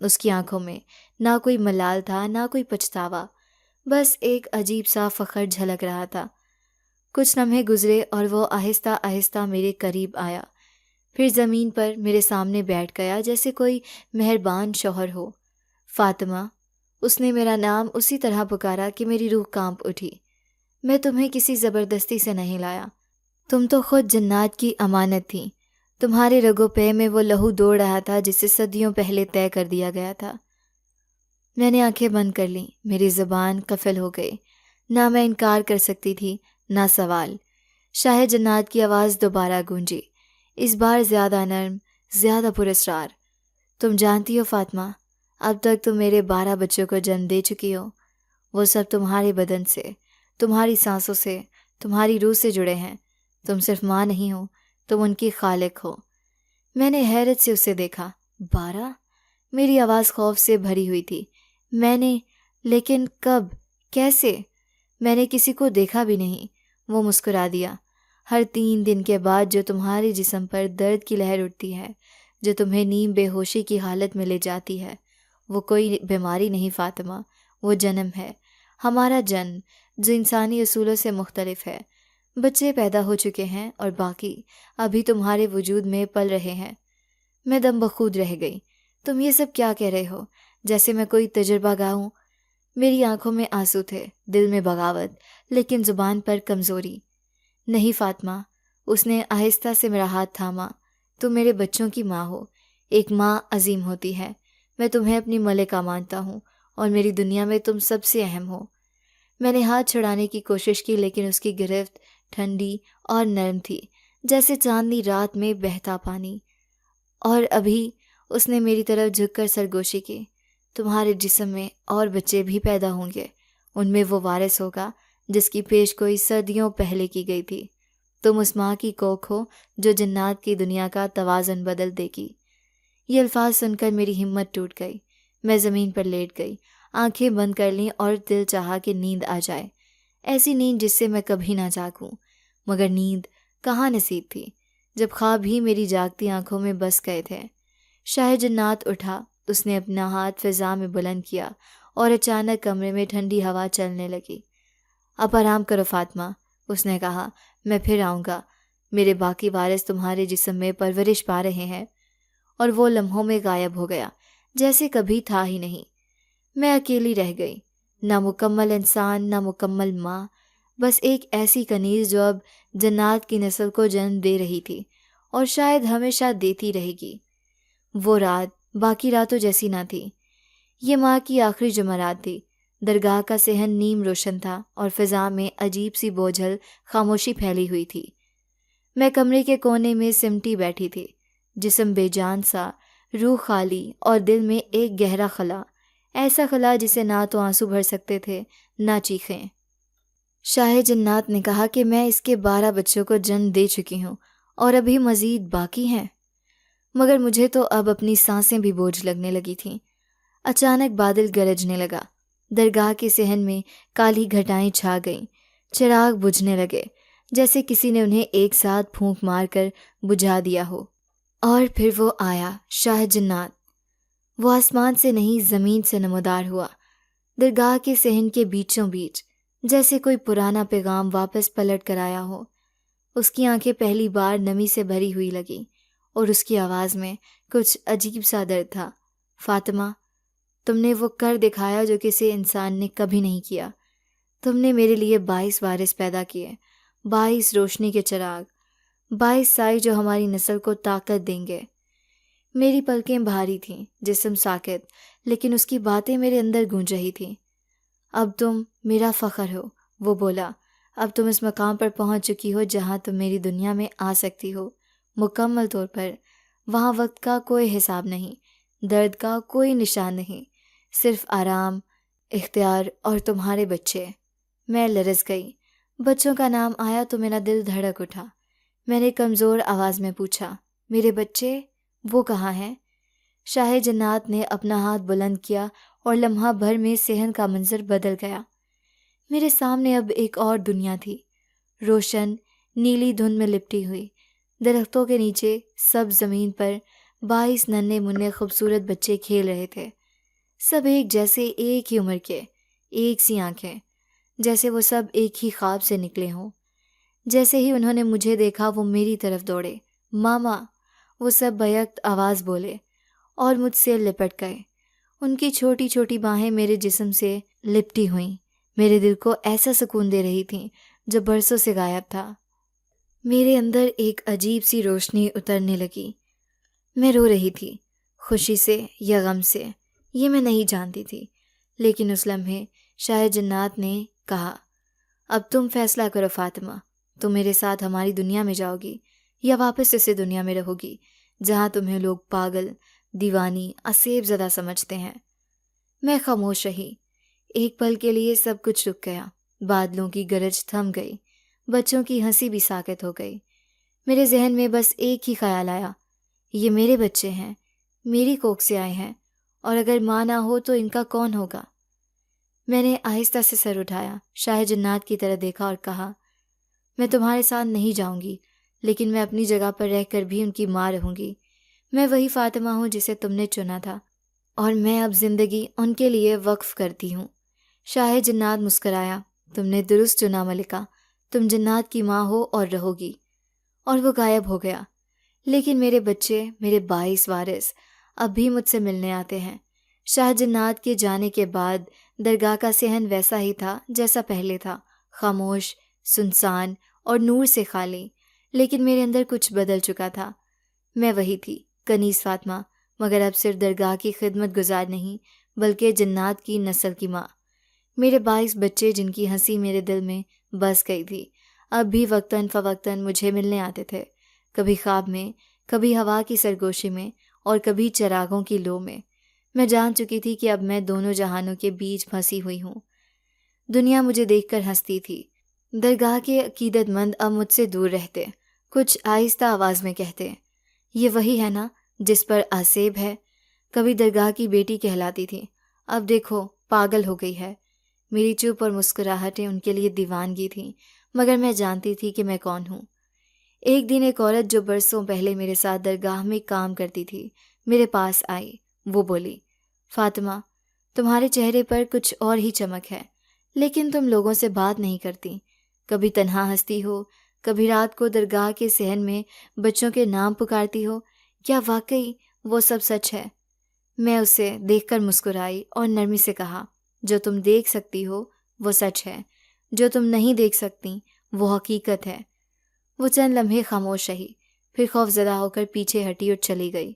اس کی آنکھوں میں نہ کوئی ملال تھا، نہ کوئی پچھتاوا، بس ایک عجیب سا فخر جھلک رہا تھا۔ کچھ لمحے گزرے اور وہ آہستہ آہستہ میرے قریب آیا، پھر زمین پر میرے سامنے بیٹھ گیا جیسے کوئی مہربان شوہر ہو۔ فاطمہ، اس نے میرا نام اسی طرح پکارا کہ میری روح کانپ اٹھی۔ میں تمہیں کسی زبردستی سے نہیں لایا، تم تو خود جنات کی امانت تھی۔ تمہارے رگو پے میں وہ لہو دوڑ رہا تھا جسے صدیوں پہلے طے کر دیا گیا تھا۔ میں نے آنکھیں بند کر لیں، میری زبان قفل ہو گئی، نہ میں انکار کر سکتی تھی نہ سوال۔ شاہ جنات کی آواز دوبارہ گونجی، اس بار زیادہ نرم، زیادہ پراسرار، تم جانتی ہو فاطمہ، اب تک تم میرے 12 بچوں کو جنم دے چکی ہو، وہ سب تمہارے بدن سے، تمہاری سانسوں سے، تمہاری روح سے جڑے ہیں۔ تم صرف ماں نہیں ہو، تم ان کی خالق ہو۔ میں نے حیرت سے اسے دیکھا۔ 12؟ میری آواز خوف سے بھری ہوئی تھی۔ میں نے، لیکن کب؟ کیسے؟ میں نے کسی کو دیکھا بھی نہیں۔ وہ مسکرا دیا، ہر 3 دن کے بعد جو تمہارے جسم پر درد کی لہر اٹھتی ہے، جو تمہیں نیم بے ہوشی کی حالت میں لے جاتی ہے، وہ کوئی بیماری نہیں فاطمہ، وہ جنم ہے، ہمارا جنم، جو انسانی اصولوں سے مختلف ہے۔ بچے پیدا ہو چکے ہیں اور باقی ابھی تمہارے وجود میں پل رہے ہیں۔ میں دم بخود رہ گئی۔ تم یہ سب کیا کہہ رہے ہو؟ جیسے میں کوئی تجربہ گاہ ہوں۔ میری آنکھوں میں آنسو تھے، دل میں بغاوت، لیکن زبان پر کمزوری۔ نہیں فاطمہ، اس نے آہستہ سے میرا ہاتھ تھاما، تم میرے بچوں کی ماں ہو، ایک ماں عظیم ہوتی ہے۔ میں تمہیں اپنی ملکہ مانتا ہوں اور میری دنیا میں تم سب سے اہم ہو۔ میں نے ہاتھ چھڑانے کی کوشش کی، لیکن اس کی گرفت ٹھنڈی اور نرم تھی، جیسے چاندنی رات میں بہتا پانی۔ اور ابھی اس نے میری طرف جھک کر سرگوشی کی۔ تمہارے جسم میں اور بچے بھی پیدا ہوں گے، ان میں وہ وارث ہوگا جس کی پیش گوئی صدیوں پہلے کی گئی تھی۔ تم اس ماں کی کوکھ ہو جو جنات کی دنیا کا توازن بدل دے گی۔ یہ الفاظ سن کر میری ہمت ٹوٹ گئی۔ میں زمین پر لیٹ گئی، آنکھیں بند کر لیں اور دل چاہا کہ نیند آ جائے، ایسی نیند جس سے میں کبھی نہ جاگوں۔ مگر نیند کہاں نصیب تھی، جب خواب ہی میری جاگتی آنکھوں میں بس گئے تھے۔ شاہ جنات اٹھا، اس نے اپنا ہاتھ فضا میں بلند کیا اور اچانک کمرے میں ٹھنڈی ہوا چلنے لگی۔ اب آرام کرو فاطمہ، اس نے کہا، میں پھر آؤں گا۔ میرے باقی وارث تمہارے جسم میں پرورش پا رہے ہیں۔ اور وہ لمحوں میں غائب ہو گیا، جیسے کبھی تھا ہی نہیں۔ میں اکیلی رہ گئی، نہ مکمل انسان، نہ مکمل ماں، بس ایک ایسی کنیز جو اب جنات کی نسل کو جنم دے رہی تھی اور شاید ہمیشہ دیتی رہے گی۔ وہ رات باقی راتوں جیسی نہ تھی، یہ ماں کی آخری جمعرات تھی۔ درگاہ کا صحن نیم روشن تھا اور فضا میں عجیب سی بوجھل خاموشی پھیلی ہوئی تھی۔ میں کمرے کے کونے میں سمٹی بیٹھی تھی، جسم بے جان سا، روح خالی اور دل میں ایک گہرا خلا، ایسا خلا جسے نہ تو آنسو بھر سکتے تھے نہ چیخیں۔ شاہ جنات نے کہا کہ میں اس کے 12 بچوں کو جنم دے چکی ہوں اور ابھی مزید باقی ہیں، مگر مجھے تو اب اپنی سانسیں بھی بوجھ لگنے لگی تھیں۔ اچانک بادل گرجنے لگا، درگاہ کے صحن میں کالی گھٹائیں چھا گئیں، چراغ بجھنے لگے جیسے کسی نے انہیں ایک ساتھ پھونک مار کر بجھا دیا ہو۔ اور پھر وہ آیا، شاہ جنات۔ وہ آسمان سے نہیں زمین سے نمودار ہوا، درگاہ کے صحن کے بیچوں بیچ، جیسے کوئی پرانا پیغام واپس پلٹ کر آیا ہو۔ اس کی آنکھیں پہلی بار نمی سے بھری ہوئی لگیں اور اس کی آواز میں کچھ عجیب سا درد تھا۔ فاطمہ، تم نے وہ کر دکھایا جو کسی انسان نے کبھی نہیں کیا۔ تم نے میرے لیے 22 وارث پیدا کیے، 22 روشنی کے چراغ، 22 سائے جو ہماری نسل کو طاقت دیں گے۔ میری پلکیں بھاری تھیں، جسم ساکت، لیکن اس کی باتیں میرے اندر گونج رہی تھیں۔ اب تم میرا فخر ہو، وہ بولا۔ اب تم اس مقام پر پہنچ چکی ہو جہاں تم میری دنیا میں آ سکتی ہو، مکمل طور پر۔ وہاں وقت کا کوئی حساب نہیں، درد کا کوئی نشان نہیں، صرف آرام، اختیار اور تمہارے بچے۔ میں لرز گئی۔ بچوں کا نام آیا تو میرا دل دھڑک اٹھا۔ میں نے کمزور آواز میں پوچھا، میرے بچے وہ کہاں ہیں؟ شاہ جنات نے اپنا ہاتھ بلند کیا اور لمحہ بھر میں صحن کا منظر بدل گیا۔ میرے سامنے اب ایک اور دنیا تھی، روشن نیلی دھند میں لپٹی ہوئی۔ درختوں کے نیچے سبز زمین پر 22 ننھے منھے خوبصورت بچے کھیل رہے تھے، سب ایک جیسے، ایک ہی عمر کے، ایک سی آنکھیں، جیسے وہ سب ایک ہی خواب سے نکلے ہوں۔ جیسے ہی انہوں نے مجھے دیکھا وہ میری طرف دوڑے۔ ماما، وہ سب بیک آواز بولے اور مجھ سے لپٹ گئے۔ ان کی چھوٹی چھوٹی باہیں میرے جسم سے لپٹی ہوئیں، میرے دل کو ایسا سکون دے رہی تھیں جو برسوں سے غائب تھا۔ میرے اندر ایک عجیب سی روشنی اترنے لگی۔ میں رو رہی تھی، خوشی سے یا غم سے، یہ میں نہیں جانتی تھی، لیکن اس لمحے شاہ جنات نے کہا، اب تم فیصلہ کرو فاطمہ، تم میرے ساتھ ہماری دنیا میں جاؤ گی یا واپس اسی دنیا میں رہو گی جہاں تمہیں لوگ پاگل، دیوانی، عصیب زدہ سمجھتے ہیں۔ میں خاموش رہی۔ ایک پل کے لیے سب کچھ رک گیا، بادلوں کی گرج تھم گئی، بچوں کی ہنسی بھی ساکت ہو گئی۔ میرے ذہن میں بس ایک ہی خیال آیا، یہ میرے بچے ہیں، میری کوکھ سے آئے ہیں، اور اگر ماں نہ ہو تو ان کا کون ہوگا؟ میں نے آہستہ سے سر اٹھایا، شاہ جنات کی طرح دیکھا اور کہا، میں تمہارے ساتھ نہیں جاؤں گی، لیکن میں اپنی جگہ پر رہ کر بھی ان کی ماں رہوں گی۔ میں وہی فاطمہ ہوں جسے تم نے چنا تھا، اور میں اب زندگی ان کے لیے وقف کرتی ہوں۔ شاہ جنات مسکرایا، تم نے درست چنا ملکہ، تم جنات کی ماں ہو اور رہو گی۔ اور وہ غائب ہو گیا۔ لیکن میرے بچے، میرے 22 وارث، اب بھی مجھ سے ملنے آتے ہیں۔ شاہ جنات کے جانے کے بعد درگاہ کا صحن ویسا ہی تھا جیسا پہلے تھا، خاموش، سنسان اور نور سے خالی، لیکن میرے اندر کچھ بدل چکا تھا۔ میں وہی تھی، کنیز فاطمہ، مگر اب صرف درگاہ کی خدمت گزار نہیں بلکہ جنات کی نسل کی ماں۔ میرے 22 بچے جن کی ہنسی میرے دل میں بس گئی تھی، اب بھی وقتاً فوقتاً مجھے ملنے آتے تھے، کبھی خواب میں، کبھی ہوا کی سرگوشی میں اور کبھی چراغوں کی لو میں۔ میں جان چکی تھی کہ اب میں دونوں جہانوں کے بیچ پھنسی ہوئی ہوں۔ دنیا مجھے دیکھ کر ہنستی تھی۔ درگاہ کے عقیدت مند اب مجھ سے دور رہتے، کچھ آہستہ آواز میں کہتے، یہ وہی ہے نا جس پر آسیب ہے؟ کبھی درگاہ کی بیٹی کہلاتی تھی، اب دیکھو پاگل ہو گئی ہے۔ میری چپ اور مسکراہٹیں ان کے لیے دیوانگی تھیں، مگر میں جانتی تھی کہ میں کون ہوں۔ ایک دن ایک عورت جو برسوں پہلے میرے ساتھ درگاہ میں کام کرتی تھی میرے پاس آئی۔ وہ بولی، فاطمہ، تمہارے چہرے پر کچھ اور ہی چمک ہے، لیکن تم لوگوں سے بات نہیں کرتی، کبھی تنہا ہنستی ہو، کبھی رات کو درگاہ کے صحن میں بچوں کے نام پکارتی ہو، کیا واقعی وہ سب سچ ہے؟ میں اسے دیکھ کر مسکرائی اور نرمی سے کہا، جو تم دیکھ سکتی ہو وہ سچ ہے، جو تم نہیں دیکھ سکتی وہ حقیقت ہے۔ وہ چند لمحے خاموش رہی، پھر خوف زدہ ہو کر پیچھے ہٹی اور چلی گئی۔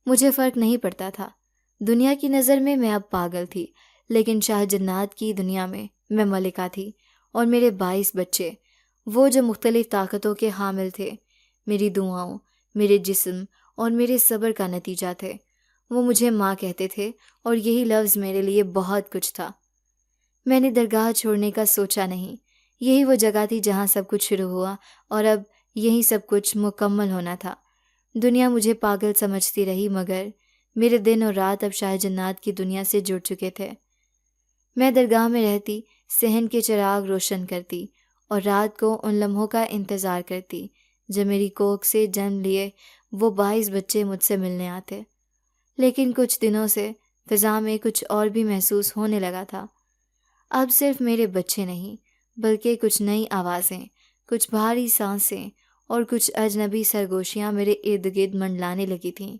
مجھے فرق نہیں پڑتا تھا، دنیا کی نظر میں اب پاگل تھی، لیکن شاہ جنات کی دنیا میں ملکہ تھی، اور میرے 22 بچے، وہ جو مختلف طاقتوں کے حامل تھے، میری دعاؤں، میرے جسم اور میرے صبر کا نتیجہ تھے۔ وہ مجھے ماں کہتے تھے، اور یہی لفظ میرے لیے بہت کچھ تھا۔ میں نے درگاہ چھوڑنے کا سوچا نہیں، یہی وہ جگہ تھی جہاں سب کچھ شروع ہوا، اور اب یہی سب کچھ مکمل ہونا تھا۔ دنیا مجھے پاگل سمجھتی رہی، مگر میرے دن اور رات اب شاہ جنات کی دنیا سے جڑ چکے تھے۔ میں درگاہ میں رہتی، صحن کے چراغ روشن کرتی، اور رات کو ان لمحوں کا انتظار کرتی جب میری کوکھ سے جنم لیے وہ 22 بچے مجھ سے ملنے آتے۔ لیکن کچھ دنوں سے فضا میں کچھ اور بھی محسوس ہونے لگا تھا۔ اب صرف میرے بچے نہیں، بلکہ کچھ نئی آوازیں، کچھ بھاری سانسیں اور کچھ اجنبی سرگوشیاں میرے ارد گرد منڈلانے لگی تھیں۔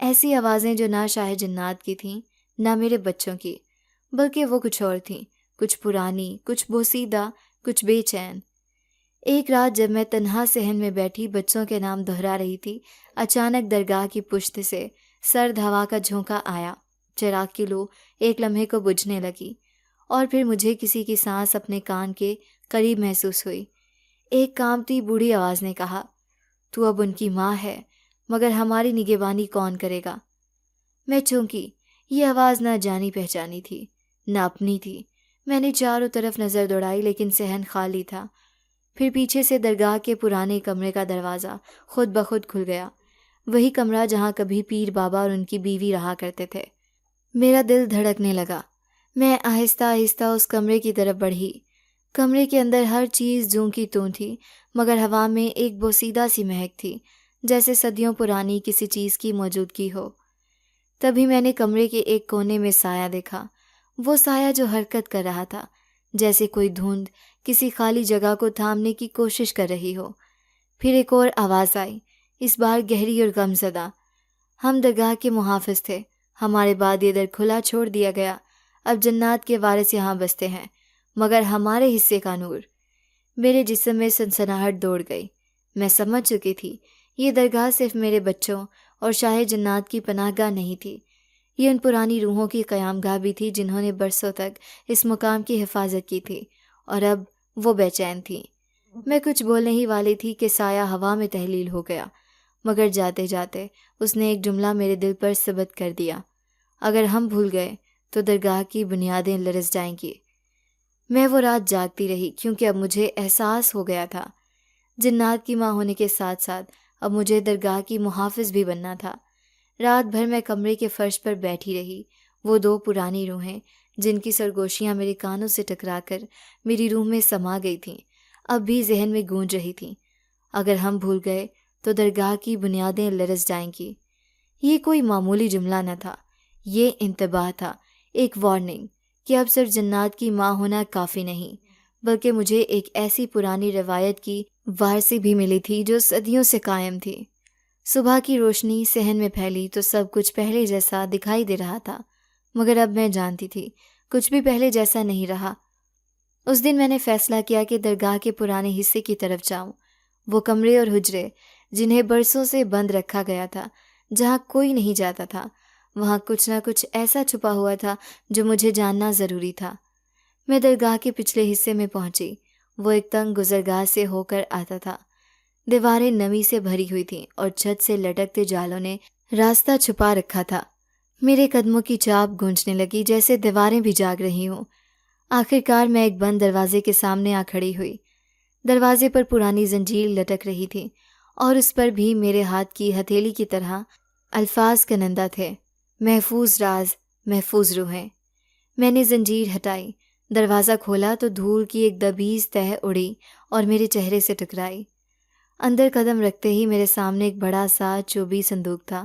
ایسی آوازیں جو نہ شاہ جنات کی تھیں، نہ میرے بچوں کی، بلکہ وہ کچھ اور تھیں، کچھ پرانی، کچھ بوسیدہ، کچھ بے چین۔ ایک رات جب میں تنہا صحن میں بیٹھی بچوں کے نام دہرا رہی تھی، اچانک درگاہ کی پشت سے سرد ہوا کا جھونکا آیا، چراغ کی لو ایک لمحے کو بجھنے لگی، اور پھر مجھے کسی کی سانس اپنے کان کے قریب محسوس ہوئی۔ ایک کانپتی بوڑھی آواز نے کہا، تو اب ان کی ماں ہے، مگر ہماری نگہبانی کون کرے گا؟ میں چونکی، یہ آواز نہ جانی پہچانی تھی، نہ اپنی تھی۔ میں نے چاروں طرف نظر دوڑائی، لیکن صحن خالی تھا۔ پھر پیچھے سے درگاہ کے پرانے کمرے کا دروازہ خود بخود کھل گیا، وہی کمرہ جہاں کبھی پیر بابا اور ان کی بیوی رہا کرتے تھے۔ میرا دل دھڑکنے لگا، میں آہستہ آہستہ اس کمرے کی طرف بڑھی۔ کمرے کے اندر ہر چیز جوں کی توں تھی، مگر ہوا میں ایک بوسیدہ سی مہک تھی، جیسے صدیوں پرانی کسی چیز کی موجودگی ہو۔ تبھی میں نے کمرے کے ایک کونے میں سایہ دیکھا، وہ سایہ جو حرکت کر رہا تھا، جیسے کوئی دھند کسی خالی جگہ کو تھامنے کی کوشش کر رہی ہو۔ پھر ایک اور آواز آئی، اس بار گہری اور غمزدہ۔ ہم درگاہ کے محافظ تھے، ہمارے بعد یہ در کھلا چھوڑ دیا گیا، اب جنات کے وارث یہاں بستے ہیں، مگر ہمارے حصے کا نور۔ میرے جسم میں سنسناہٹ دوڑ گئی، میں سمجھ چکی تھی یہ درگاہ صرف میرے بچوں اور شاہ جنات کی پناہ گاہ نہیں تھی، یہ ان پرانی روحوں کی قیام گاہ بھی تھی جنہوں نے برسوں تک اس مقام کی حفاظت کی تھی، اور اب وہ بے چین تھی۔ میں کچھ بولنے ہی والی تھی کہ سایہ ہوا میں تحلیل ہو گیا، مگر جاتے جاتے اس نے ایک جملہ میرے دل پر ثبت کر دیا، اگر ہم بھول گئے تو درگاہ کی بنیادیں لرز جائیں گی۔ میں وہ رات جاگتی رہی، کیونکہ اب مجھے احساس ہو گیا تھا جنات کی ماں ہونے کے ساتھ ساتھ اب مجھے درگاہ کی محافظ بھی بننا تھا۔ رات بھر میں کمرے کے فرش پر بیٹھی رہی، وہ 2 پرانی روحیں جن کی سرگوشیاں میرے کانوں سے ٹکرا کر میری روح میں سما گئی تھیں، اب بھی ذہن میں گونج رہی تھیں، اگر ہم بھول گئے تو درگاہ کی بنیادیں لرز جائیں گی۔ یہ کوئی معمولی جملہ نہ تھا، یہ انتباہ تھا، ایک وارننگ کہ اب صرف جنات کی ماں ہونا کافی نہیں، بلکہ مجھے ایک ایسی پرانی روایت کی وارثی بھی ملی تھی جو صدیوں سے قائم تھی۔ صبح کی روشنی صحن میں پھیلی تو سب کچھ پہلے جیسا دکھائی دے رہا تھا، مگر اب میں جانتی تھی کچھ بھی پہلے جیسا نہیں رہا۔ اس دن میں نے فیصلہ کیا کہ درگاہ کے پرانے حصے کی طرف جاؤں، وہ کمرے اور حجرے جنہیں برسوں سے بند رکھا گیا تھا، جہاں کوئی نہیں جاتا تھا۔ وہاں کچھ نہ کچھ ایسا چھپا ہوا تھا جو مجھے جاننا ضروری تھا۔ میں درگاہ کے پچھلے حصے میں پہنچی۔ وہ ایک تنگ گزرگاہ سے ہو کر آتا تھا۔ دیواریں نمی سے بھری ہوئی تھیں اور چھت سے لٹکتے جالوں نے راستہ چھپا رکھا تھا۔ میرے قدموں کی چاپ گونجنے لگی جیسے دیواریں بھی جاگ رہی ہوں۔ آخرکار میں ایک بند دروازے کے سامنے آ کھڑی ہوئی۔ دروازے پر پرانی زنجیر لٹک رہی تھی اور اس پر بھی میرے ہاتھ کی ہتھیلی کی طرح الفاظ کنندہ تھے، محفوظ راز، محفوظ روحیں۔ میں نے زنجیر ہٹائی، دروازہ کھولا تو دھول کی ایک دبیز تہ اڑی اور میرے چہرے سے ٹکرائی۔ اندر قدم رکھتے ہی میرے سامنے ایک بڑا سا چوبی صندوق تھا۔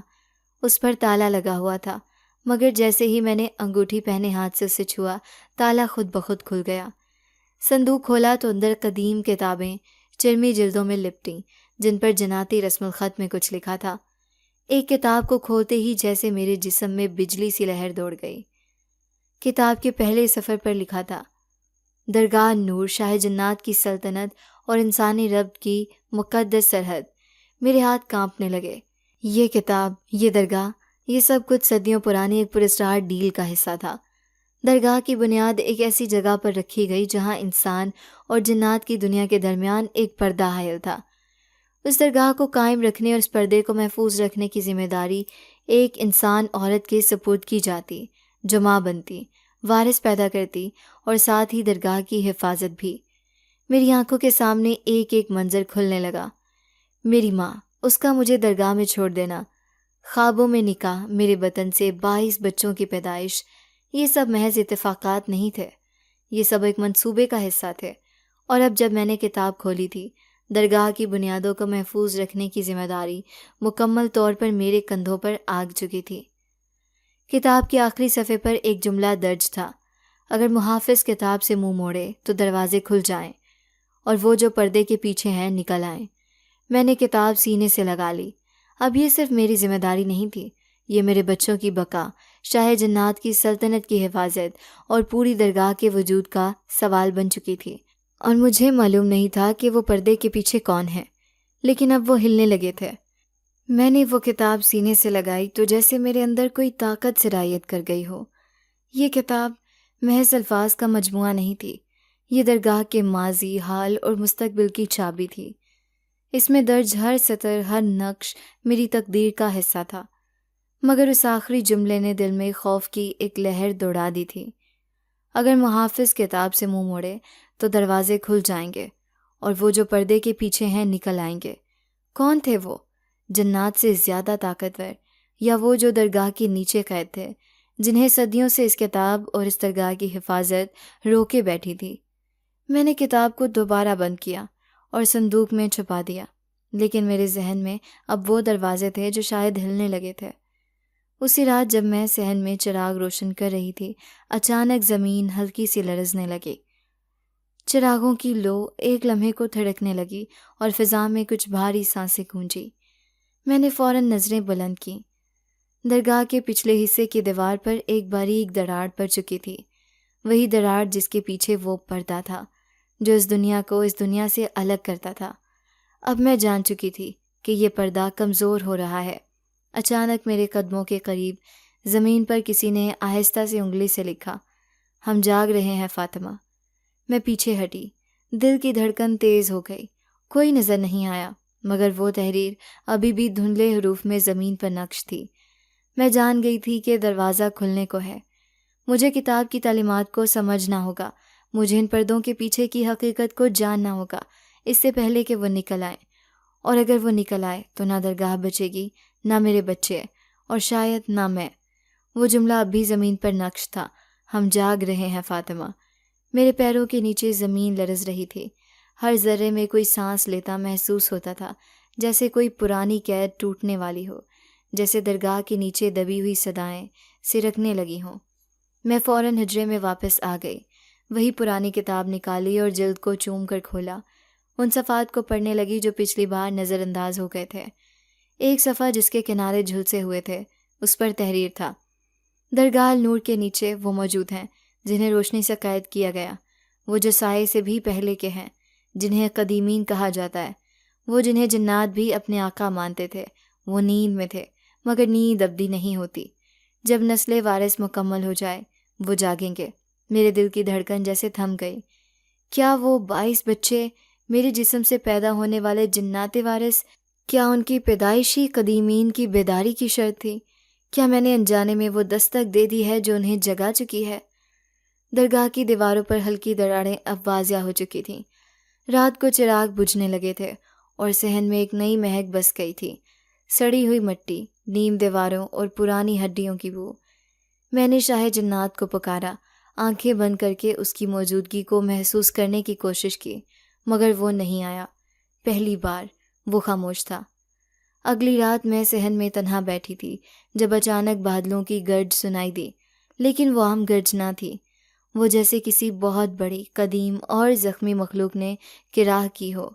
اس پر تالا لگا ہوا تھا، مگر جیسے ہی میں نے انگوٹھی پہنے ہاتھ سے اسے چھوا، تالا خود بخود کھل گیا۔ صندوق کھولا تو اندر قدیم کتابیں چرمی جلدوں میں لپٹیں جن پر جناتی رسم الخط میں کچھ لکھا تھا۔ ایک کتاب کو کھولتے ہی جیسے میرے جسم میں بجلی سی لہر دوڑ گئی۔ کتاب کے پہلے صفحے پر لکھا تھا، درگاہ نور، شاہ جنات کی سلطنت اور انسانی رب کی مقدس سرحد۔ میرے ہاتھ کانپنے لگے۔ یہ کتاب، یہ درگاہ، یہ سب کچھ صدیوں پرانی ایک پراسرار ڈیل کا حصہ تھا۔ درگاہ کی بنیاد ایک ایسی جگہ پر رکھی گئی جہاں انسان اور جنات کی دنیا کے درمیان ایک پردہ حائل تھا۔ اس درگاہ کو قائم رکھنے اور اس پردے کو محفوظ رکھنے کی ذمہ داری ایک انسان عورت کے سپرد کی جاتی، جو ماں بنتی، وارث پیدا کرتی اور ساتھ ہی درگاہ کی حفاظت بھی۔ میری آنکھوں کے سامنے ایک ایک منظر کھلنے لگا۔ میری ماں، اس کا مجھے درگاہ میں چھوڑ دینا، خوابوں میں نکاح، میرے وطن سے 22 بچوں کی پیدائش، یہ سب محض اتفاقات نہیں تھے، یہ سب ایک منصوبے کا حصہ تھے۔ اور اب جب میں نے کتاب کھولی تھی، درگاہ کی بنیادوں کو محفوظ رکھنے کی ذمہ داری مکمل طور پر میرے کندھوں پر آگ چکی تھی۔ کتاب کے آخری صفحے پر ایک جملہ درج تھا، اگر محافظ کتاب سے منہ موڑے تو دروازے کھل جائیں اور وہ جو پردے کے پیچھے ہیں نکل آئیں۔ میں نے کتاب سینے سے لگا لی۔ اب یہ صرف میری ذمہ داری نہیں تھی، یہ میرے بچوں کی بقا، شاہ جنات کی سلطنت کی حفاظت اور پوری درگاہ کے وجود کا سوال بن چکی تھی۔ اور مجھے معلوم نہیں تھا کہ وہ پردے کے پیچھے کون ہے، لیکن اب وہ ہلنے لگے تھے۔ میں نے وہ کتاب سینے سے لگائی تو جیسے میرے اندر کوئی طاقت سرایت کر گئی ہو۔ یہ کتاب محض الفاظ کا مجموعہ نہیں تھی، یہ درگاہ کے ماضی، حال اور مستقبل کی چابی تھی۔ اس میں درج ہر سطر، ہر نقش میری تقدیر کا حصہ تھا۔ مگر اس آخری جملے نے دل میں خوف کی ایک لہر دوڑا دی تھی۔ اگر محافظ کتاب سے منہ موڑے تو دروازے کھل جائیں گے اور وہ جو پردے کے پیچھے ہیں نکل آئیں گے۔ کون تھے وہ؟ جنات سے زیادہ طاقتور، یا وہ جو درگاہ کے نیچے قید تھے، جنہیں صدیوں سے اس کتاب اور اس درگاہ کی حفاظت روکے بیٹھی تھی؟ میں نے کتاب کو دوبارہ بند کیا اور صندوق میں چھپا دیا، لیکن میرے ذہن میں اب وہ دروازے تھے جو شاید ہلنے لگے تھے۔ اسی رات جب میں صحن میں چراغ روشن کر رہی تھی، اچانک زمین ہلکی سی لرزنے لگی۔ چراغوں کی لو ایک لمحے کو تھڑکنے لگی اور فضا میں کچھ بھاری سانسیں گونجی۔ میں نے فوراً نظریں بلند کیں۔ درگاہ کے پچھلے حصے کی دیوار پر ایک باریک دراڑ پڑ چکی تھی، وہی دراڑ جس کے پیچھے وہ پردہ تھا جو اس دنیا کو اس دنیا سے الگ کرتا تھا۔ اب میں جان چکی تھی کہ یہ پردہ کمزور ہو رہا ہے۔ اچانک میرے قدموں کے قریب زمین پر کسی نے آہستہ سے انگلی سے لکھا، ہم جاگ رہے ہیں فاطمہ۔ میں پیچھے ہٹی، دل کی دھڑکن تیز ہو گئی۔ کوئی نظر نہیں آیا، مگر وہ تحریر ابھی بھی دھندلے حروف میں زمین پر نقش تھی۔ میں جان گئی تھی کہ دروازہ کھلنے کو ہے۔ مجھے کتاب کی تعلیمات کو سمجھنا ہوگا، مجھے ان پردوں کے پیچھے کی حقیقت کو جاننا ہوگا اس سے پہلے کہ وہ نکل آئیں۔ اور اگر وہ نکل آئے تو نہ درگاہ بچے گی، نہ میرے بچے، اور شاید نہ میں۔ وہ جملہ اب بھی زمین پر نقش تھا، ہم جاگ رہے ہیں فاطمہ۔ میرے پیروں کے نیچے زمین لرز رہی تھی، ہر ذرے میں کوئی سانس لیتا محسوس ہوتا تھا، جیسے کوئی پرانی قید ٹوٹنے والی ہو، جیسے درگاہ کے نیچے دبی ہوئی صدائیں سرکنے لگی ہوں۔ میں فوراً حجرے میں واپس آ گئی، وہی پرانی کتاب نکالی اور جلد کو چوم کر کھولا، ان صفحات کو پڑھنے لگی جو پچھلی بار نظر انداز ہو گئے تھے۔ ایک صفحہ جس کے کنارے جھلسے ہوئے تھے، اس پر تحریر تھا: درگاہ نور کے نیچے وہ موجود ہیں جنہیں روشنی سے قید کیا گیا، وہ جو سائے سے بھی پہلے کے ہیں، جنہیں قدیمین کہا جاتا ہے، وہ جنہیں جنات بھی اپنے آقا مانتے تھے۔ وہ نیند میں تھے، مگر نیند ابدی نہیں ہوتی۔ جب نسل وارث مکمل ہو جائے وہ جاگیں گے۔ میرے دل کی دھڑکن جیسے تھم گئی۔ کیا وہ 22 بچے میرے جسم سے پیدا ہونے والے جنات وارث، کیا ان کی پیدائشی قدیمین کی بیداری کی شرط تھی؟ کیا میں نے انجانے میں وہ دستک دے دی ہے جو انہیں جگا چکی ہے؟ درگاہ کی دیواروں پر ہلکی دراڑیں اب واضح ہو چکی تھیں۔ رات کو چراغ بجھنے لگے تھے اور صحن میں ایک نئی مہک بس گئی تھی، سڑی ہوئی مٹی، نیم دیواروں اور پرانی ہڈیوں کی بو۔ میں نے شاہ جنات کو پکارا، آنکھیں بند کر کے اس کی موجودگی کو محسوس کرنے کی کوشش کی، مگر وہ نہیں آیا۔ پہلی بار وہ خاموش تھا۔ اگلی رات میں صحن میں تنہا بیٹھی تھی جب اچانک بادلوں کی گرج سنائی دی، لیکن وہ عام گرج نہ تھی۔ وہ جیسے کسی بہت بڑی، قدیم اور زخمی مخلوق نے کراہ کی ہو۔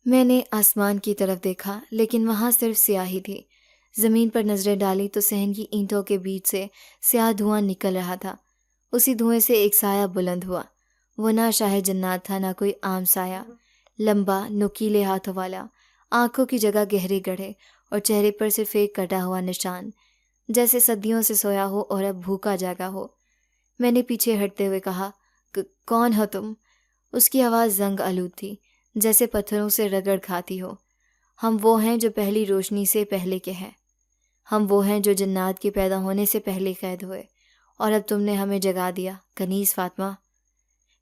میں نے آسمان کی طرف دیکھا، لیکن وہاں صرف سیاہی تھی۔ زمین پر نظریں ڈالی تو صحن کی اینٹوں کے بیچ سے سیاہ دھواں نکل رہا تھا۔ اسی دھوئیں سے ایک سایہ بلند ہوا۔ وہ نہ شاہ جنات تھا، نہ کوئی عام سایہ، لمبا، نوکیلے ہاتھوں والا، آنکھوں کی جگہ گہرے گڑھے اور چہرے پر صرف ایک کٹا ہوا نشان، جیسے صدیوں سے سویا ہو اور اب بھوکا جاگا ہو۔ میں نے پیچھے ہٹتے ہوئے کہا، کون ہو تم؟ اس کی آواز زنگ آلود تھی، جیسے پتھروں سے رگڑ کھاتی ہو۔ ہم وہ ہیں جو پہلی روشنی سے پہلے کے ہیں، ہم وہ ہیں جو جنات کے پیدا ہونے سے پہلے قید ہوئے، اور اب تم نے ہمیں جگا دیا، کنیز فاطمہ۔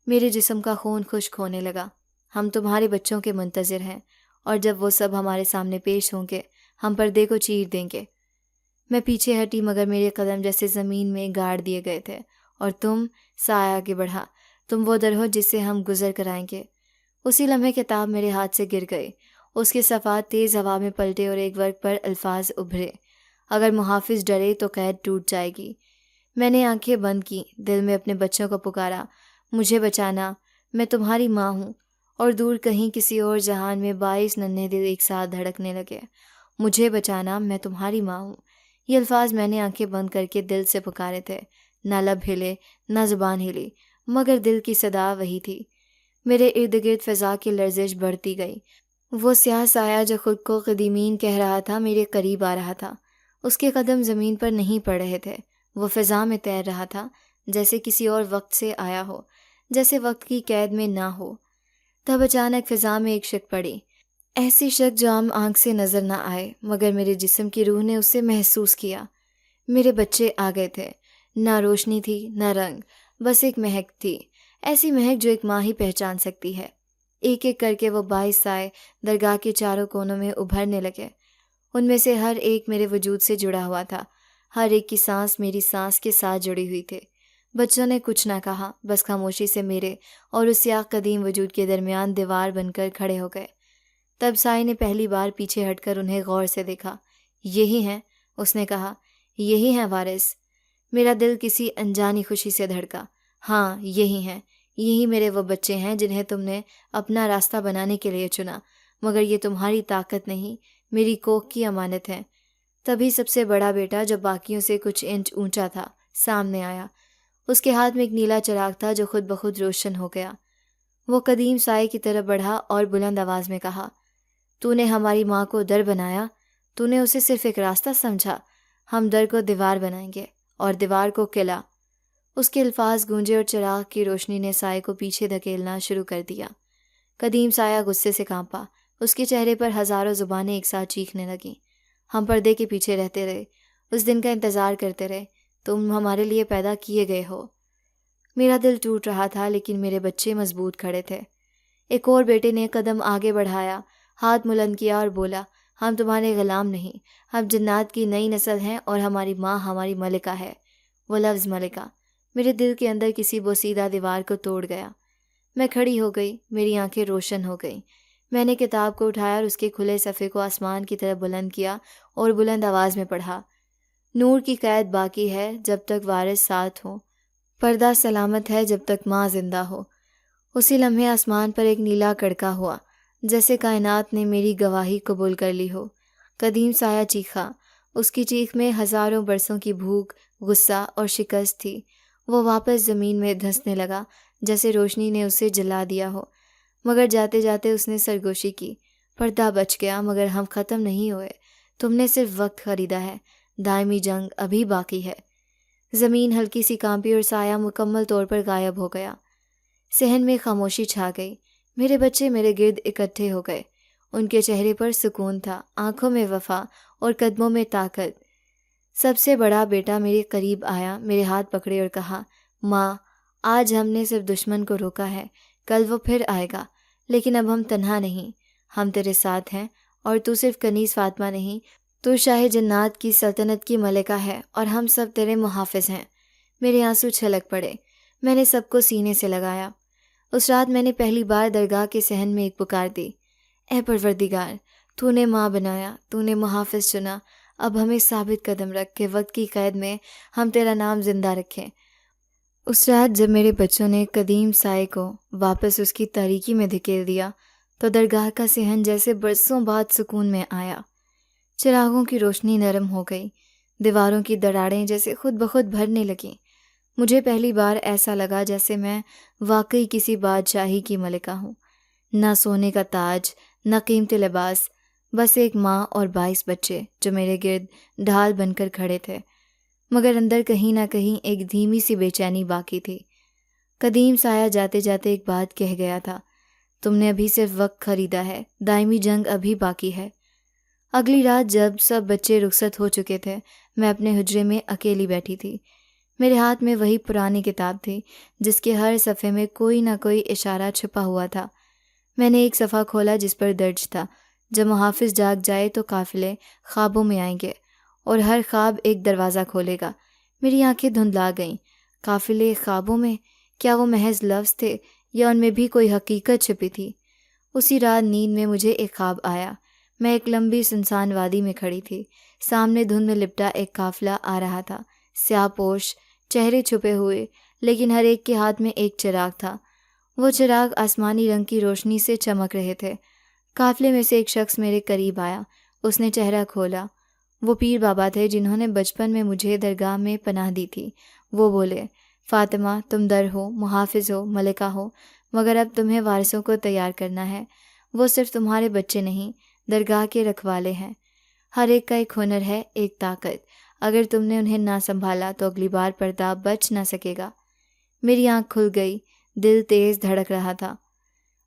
میرے جسم کا خون خشک ہونے لگا۔ ہم تمہارے بچوں کے منتظر ہیں، اور جب وہ سب ہمارے سامنے پیش ہوں گے ہم پردے کو چیر دیں گے۔ میں پیچھے ہٹی، مگر میرے قدم جیسے زمین میں گاڑ دیے گئے تھے، اور تم، سایہ آگے بڑھا، تم وہ در ہو جس سے ہم گزر کر آئیں گے۔ اسی لمحے کتاب میرے ہاتھ سے گر گئی، اس کے صفحات تیز ہوا میں پلٹے اور ایک ورق پر الفاظ ابھرے: اگر محافظ ڈرے تو قید ٹوٹ جائے گی۔ میں نے آنکھیں بند کی، دل میں اپنے بچوں کو پکارا، مجھے بچانا، میں تمہاری ماں ہوں۔ اور دور کہیں کسی اور جہان میں 22 ننھے دل ایک ساتھ دھڑکنے لگے۔ مجھے بچانا، میں تمہاری ماں ہوں۔ یہ الفاظ میں نے آنکھیں بند کر کے دل سے پکارے تھے۔ نہ لب ہلے، نہ زبان ہلی، مگر دل کی صدا وہی تھی۔ میرے ارد گرد فضا کی لرزش بڑھتی گئی۔ وہ سیاہ سایہ جو خود کو قدیمین کہہ رہا تھا میرے قریب آ رہا تھا۔ اس کے قدم زمین پر نہیں پڑ رہے تھے، وہ فضا میں تیر رہا تھا، جیسے کسی اور وقت سے آیا ہو، جیسے وقت کی قید میں نہ ہو۔ تب اچانک فضا میں ایک شک پڑی، ایسی شک جو عام آنکھ سے نظر نہ آئے، مگر میرے جسم کی روح نے اسے محسوس کیا۔ میرے بچے آ گئے تھے، نہ روشنی تھی نہ رنگ، بس ایک مہک تھی، ایسی مہک جو ایک ماں ہی پہچان سکتی ہے۔ ایک ایک کر کے وہ 22 سائے درگاہ کے چاروں کونوں میں ابھرنے لگے۔ ان میں سے ہر ایک میرے وجود سے جڑا ہوا تھا، ہر ایک کی سانس میری سانس کے ساتھ جڑی ہوئی تھی۔ بچوں نے کچھ نہ کہا، بس خاموشی سے میرے اور اس سیاہ قدیم وجود کے درمیان دیوار بن کر کھڑے ہو گئے۔ تب سائے نے پہلی بار پیچھے ہٹ کر انہیں غور سے دیکھا۔ یہی ہیں، اس نے کہا، یہی ہیں وارث۔ میرا دل کسی انجانی خوشی سے دھڑکا۔ ہاں، یہی ہیں، یہی میرے وہ بچے ہیں جنہیں تم نے اپنا راستہ بنانے کے لیے چنا، مگر یہ تمہاری طاقت نہیں، میری کوکھ کی امانت ہے۔ تبھی سب سے بڑا بیٹا، جو باقیوں سے کچھ انچ اونچا تھا، سامنے آیا۔ اس کے ہاتھ میں ایک نیلا چراغ تھا جو خود بخود روشن ہو گیا۔ وہ قدیم سائے کی طرف بڑھا اور بلند آواز میں کہا، تو نے ہماری ماں کو در بنایا، تو نے اسے صرف ایک راستہ سمجھا، ہم در کو دیوار بنائیں گے اور دیوار کو قلعہ۔ اس کے الفاظ گونجے اور چراغ کی روشنی نے سائے کو پیچھے دھکیلنا شروع کر دیا۔ قدیم سایہ غصے سے کانپا، اس کے چہرے پر ہزاروں زبانیں ایک ساتھ چیخنے لگیں۔ ہم پردے کے پیچھے رہتے رہے، اس دن کا انتظار کرتے رہے، تم ہمارے لیے پیدا کیے گئے ہو۔ میرا دل ٹوٹ رہا تھا، لیکن میرے بچے مضبوط کھڑے تھے۔ ایک اور بیٹے نے قدم آگے بڑھایا، ہاتھ بلند کیا اور بولا، ہم تمہارے غلام نہیں، ہم جنات کی نئی نسل ہیں اور ہماری ماں ہماری ملکہ ہے۔ وہ لفظ ملکہ میرے دل کے اندر کسی بوسیدہ دیوار کو توڑ گیا۔ میں کھڑی ہو گئی، میری آنکھیں روشن ہو گئیں۔ میں نے کتاب کو اٹھایا اور اس کے کھلے صفحے کو آسمان کی طرف بلند کیا اور بلند آواز میں پڑھا، نور کی قید باقی ہے جب تک وارث ساتھ ہوں، پردہ سلامت ہے جب تک ماں زندہ ہو۔ اسی لمحے آسمان پر ایک نیلا کڑکا ہوا، جیسے کائنات نے میری گواہی قبول کر لی ہو۔ قدیم سایہ چیخا۔ اس کی چیخ میں ہزاروں برسوں کی بھوک، غصہ اور شکست تھی۔ وہ واپس زمین میں دھنسنے لگا جیسے روشنی نے اسے جلا دیا ہو، مگر جاتے جاتے اس نے سرگوشی کی، پردہ بچ گیا مگر ہم ختم نہیں ہوئے، تم نے صرف وقت خریدا ہے، دائمی جنگ ابھی باقی ہے۔ زمین ہلکی سی کانپی اور سایہ مکمل طور پر غائب ہو گیا۔ صحن میں خاموشی چھا گئی۔ میرے بچے میرے گرد اکٹھے ہو گئے۔ ان کے چہرے پر سکون تھا، آنکھوں میں وفا اور قدموں میں طاقت۔ سب سے بڑا بیٹا میرے قریب آیا، میرے ہاتھ پکڑے اور کہا، ماں، آج ہم نے صرف دشمن کو روکا ہے، کل وہ پھر آئے گا، لیکن اب ہم تنہا نہیں، ہم تیرے ساتھ ہیں، اور تو صرف کنیز فاطمہ نہیں، تو شاہ جنات کی سلطنت کی ملکہ ہے، اور ہم سب تیرے محافظ ہیں۔ میرے آنسو چھلک پڑے۔ میں نے سب کو سینے سے لگایا۔ اس رات میں نے پہلی بار درگاہ کے صحن میں ایک پکار دی، اے پروردگار، تو نے ماں بنایا، تو نے محافظ چنا، اب ہمیں ثابت قدم رکھ کہ وقت کی قید میں ہم تیرا نام زندہ رکھیں۔ اس رات جب میرے بچوں نے قدیم سائے کو واپس اس کی تاریکی میں دھکیل دیا تو درگاہ کا صحن جیسے برسوں بعد سکون میں آیا۔ چراغوں کی روشنی نرم ہو گئی، دیواروں کی دراڑیں جیسے خود بخود بھرنے لگیں۔ مجھے پہلی بار ایسا لگا جیسے میں واقعی کسی بادشاہی کی ملکہ ہوں، نہ سونے کا تاج، نہ قیمتی لباس، بس ایک ماں اور 22 بچے جو میرے گرد ڈھال بن کر کھڑے تھے، مگر اندر کہیں نہ کہیں ایک دھیمی سی بے چینی باقی تھی۔ قدیم سایہ جاتے جاتے ایک بات کہہ گیا تھا، تم نے ابھی صرف وقت خریدا ہے، دائمی جنگ ابھی باقی ہے۔ اگلی رات جب سب بچے رخصت ہو چکے تھے، میں اپنے حجرے میں اکیلی بیٹھی تھی۔ میرے ہاتھ میں وہی پرانی کتاب تھی جس کے ہر صفحے میں کوئی نہ کوئی اشارہ چھپا ہوا تھا۔ میں نے ایک صفحہ کھولا جس پر درج تھا، جب محافظ جاگ جائے تو قافلے خوابوں میں آئیں گے اور ہر خواب ایک دروازہ کھولے گا۔ میری آنکھیں دھندلا گئیں۔ قافلے خوابوں میں، کیا وہ محض لفظ تھے یا ان میں بھی کوئی حقیقت چھپی تھی؟ اسی رات نیند میں مجھے ایک خواب آیا۔ میں ایک لمبی سنسان وادی میں کھڑی تھی، سامنے دھند میں لپٹا ایک قافلہ آ رہا تھا، سیاہ پوش، چہرے چھپے ہوئے، لیکن ہر ایک کے ہاتھ میں ایک چراغ تھا۔ وہ چراغ آسمانی رنگ کی روشنی سے چمک رہے تھے۔ قافلے میں سے ایک شخص میرے قریب آیا، اس نے چہرہ کھولا۔ وہ پیر بابا تھے جنہوں نے بچپن میں مجھے درگاہ میں پناہ دی تھی۔ وہ بولے، فاطمہ، تم در ہو، محافظ ہو، ملکہ ہو، مگر اب تمہیں وارثوں کو تیار کرنا ہے۔ وہ صرف تمہارے بچے نہیں، درگاہ کے رکھوالے ہیں۔ ہر ایک کا ایک ہنر ہے، ایک طاقت۔ اگر تم نے انہیں نہ سنبھالا تو اگلی بار پردہ بچ نہ سکے گا۔ میری آنکھ کھل گئی، دل تیز دھڑک رہا تھا۔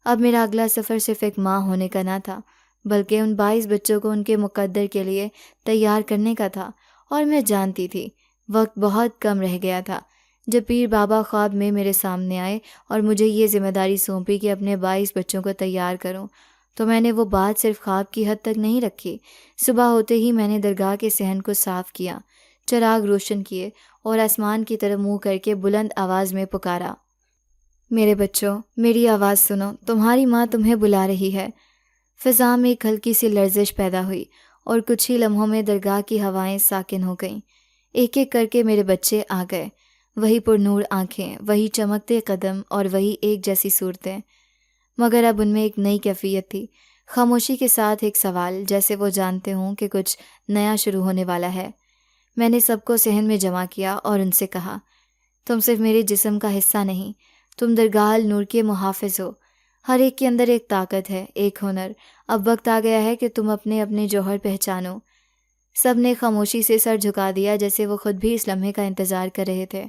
اب میرا اگلا سفر صرف ایک ماں ہونے کا نہ تھا، بلکہ ان 22 بچوں کو ان کے مقدر کے لیے تیار کرنے کا تھا، اور میں جانتی تھی وقت بہت کم رہ گیا تھا۔ جب پیر بابا خواب میں میرے سامنے آئے اور مجھے یہ ذمہ داری سونپی کہ اپنے 22 بچوں کو تیار کروں، تو میں نے وہ بات صرف خواب کی حد تک نہیں رکھی۔ صبح ہوتے ہی میں نے درگاہ کے صحن کو صاف کیا، چراغ روشن کیے اور آسمان کی طرف منہ کر کے بلند آواز میں پکارا، میرے بچوں، میری آواز سنو، تمہاری ماں تمہیں بلا رہی ہے۔ فضا میں ایک ہلکی سی لرزش پیدا ہوئی اور کچھ ہی لمحوں میں درگاہ کی ہوائیں ساکن ہو گئیں۔ ایک ایک کر کے میرے بچے آ گئے، وہی پرنور آنکھیں، وہی چمکتے قدم اور وہی ایک جیسی صورتیں، مگر اب ان میں ایک نئی کیفیت تھی، خاموشی کے ساتھ ایک سوال، جیسے وہ جانتے ہوں کہ کچھ نیا شروع ہونے والا ہے۔ میں نے سب کو صحن میں جمع کیا اور ان سے کہا، تم صرف میرے جسم کا حصہ نہیں، تم درگاہ نور کے محافظ ہو۔ ہر ایک کے اندر ایک طاقت ہے، ایک ہنر۔ اب وقت آ گیا ہے کہ تم اپنے اپنے جوہر پہچانو۔ سب نے خاموشی سے سر جھکا دیا، جیسے وہ خود بھی اس لمحے کا انتظار کر رہے تھے۔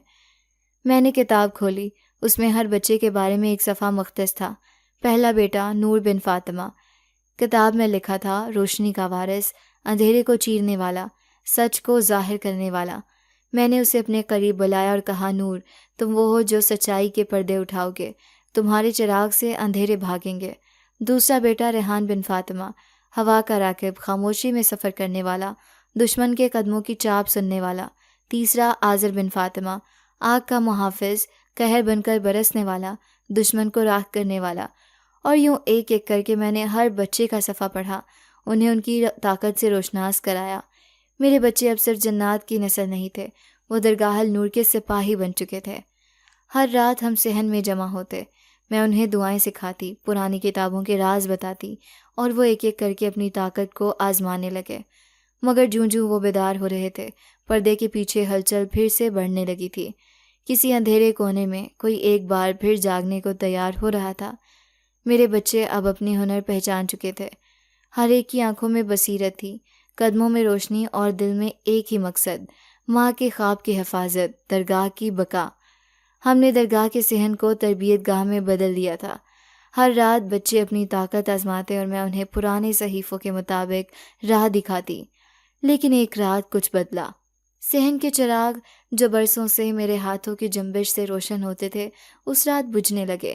میں نے کتاب کھولی، اس میں ہر بچے کے بارے میں ایک صفحہ مختص تھا۔ پہلا بیٹا نور بن فاطمہ۔ کتاب میں لکھا تھا، روشنی کا وارث، اندھیرے کو چیرنے والا، سچ کو ظاہر کرنے والا۔ میں نے اسے اپنے قریب بلایا اور کہا، نور، تم وہ ہو جو سچائی کے پردے اٹھاؤ گے، تمہارے چراغ سے اندھیرے بھاگیں گے۔ دوسرا بیٹا ریحان بن فاطمہ، ہوا کا راکب، خاموشی میں سفر کرنے والا، دشمن کے قدموں کی چاپ سننے والا۔ تیسرا آذر بن فاطمہ، آگ کا محافظ، قہر بن کر برسنے والا، دشمن کو راکھ کرنے والا۔ اور یوں ایک ایک کر کے میں نے ہر بچے کا صفحہ پڑھا، انہیں ان کی طاقت سے روشناس کرایا۔ میرے بچے اب صرف جنات کی نسل نہیں تھے، وہ درگاہ نور کے سپاہی بن چکے تھے۔ ہر رات ہم صحن میں جمع ہوتے، میں انہیں دعائیں سکھاتی، پرانی کتابوں کے راز بتاتی، اور وہ ایک ایک کر کے اپنی طاقت کو آزمانے لگے۔ مگر جوں جوں وہ بیدار ہو رہے تھے، پردے کے پیچھے ہلچل پھر سے بڑھنے لگی تھی۔ کسی اندھیرے کونے میں کوئی ایک بار پھر جاگنے کو تیار ہو رہا تھا۔ میرے بچے اب اپنی ہنر پہچان چکے تھے۔ ہر ایک کی آنکھوں میں بصیرت تھی، قدموں میں روشنی، اور دل میں ایک ہی مقصد، ماں کے خواب کی حفاظت، درگاہ کی بقا۔ ہم نے درگاہ کے صحن کو تربیت گاہ میں بدل دیا تھا۔ ہر رات بچے اپنی طاقت آزماتے اور میں انہیں پرانے صحیفوں کے مطابق راہ دکھاتی۔ لیکن ایک رات کچھ بدلا۔ صحن کے چراغ جو برسوں سے میرے ہاتھوں کی جنبش سے روشن ہوتے تھے، اس رات بجھنے لگے۔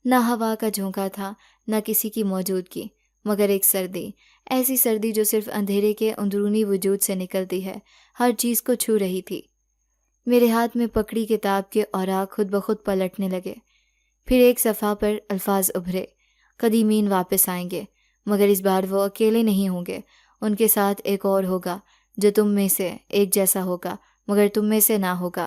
نہ ہوا کا جھونکا تھا، نہ کسی کی موجودگی، مگر ایک سردی، ایسی سردی جو صرف اندھیرے کے اندرونی وجود سے نکلتی ہے، ہر چیز کو چھو رہی تھی۔ میرے ہاتھ میں پکڑی کتاب کے اوراق خود بخود پلٹنے لگے۔ پھر ایک صفحہ پر الفاظ ابھرے، قدیمین واپس آئیں گے، مگر اس بار وہ اکیلے نہیں ہوں گے، ان کے ساتھ ایک اور ہوگا جو تم میں سے ایک جیسا ہوگا، مگر تم میں سے نہ ہوگا۔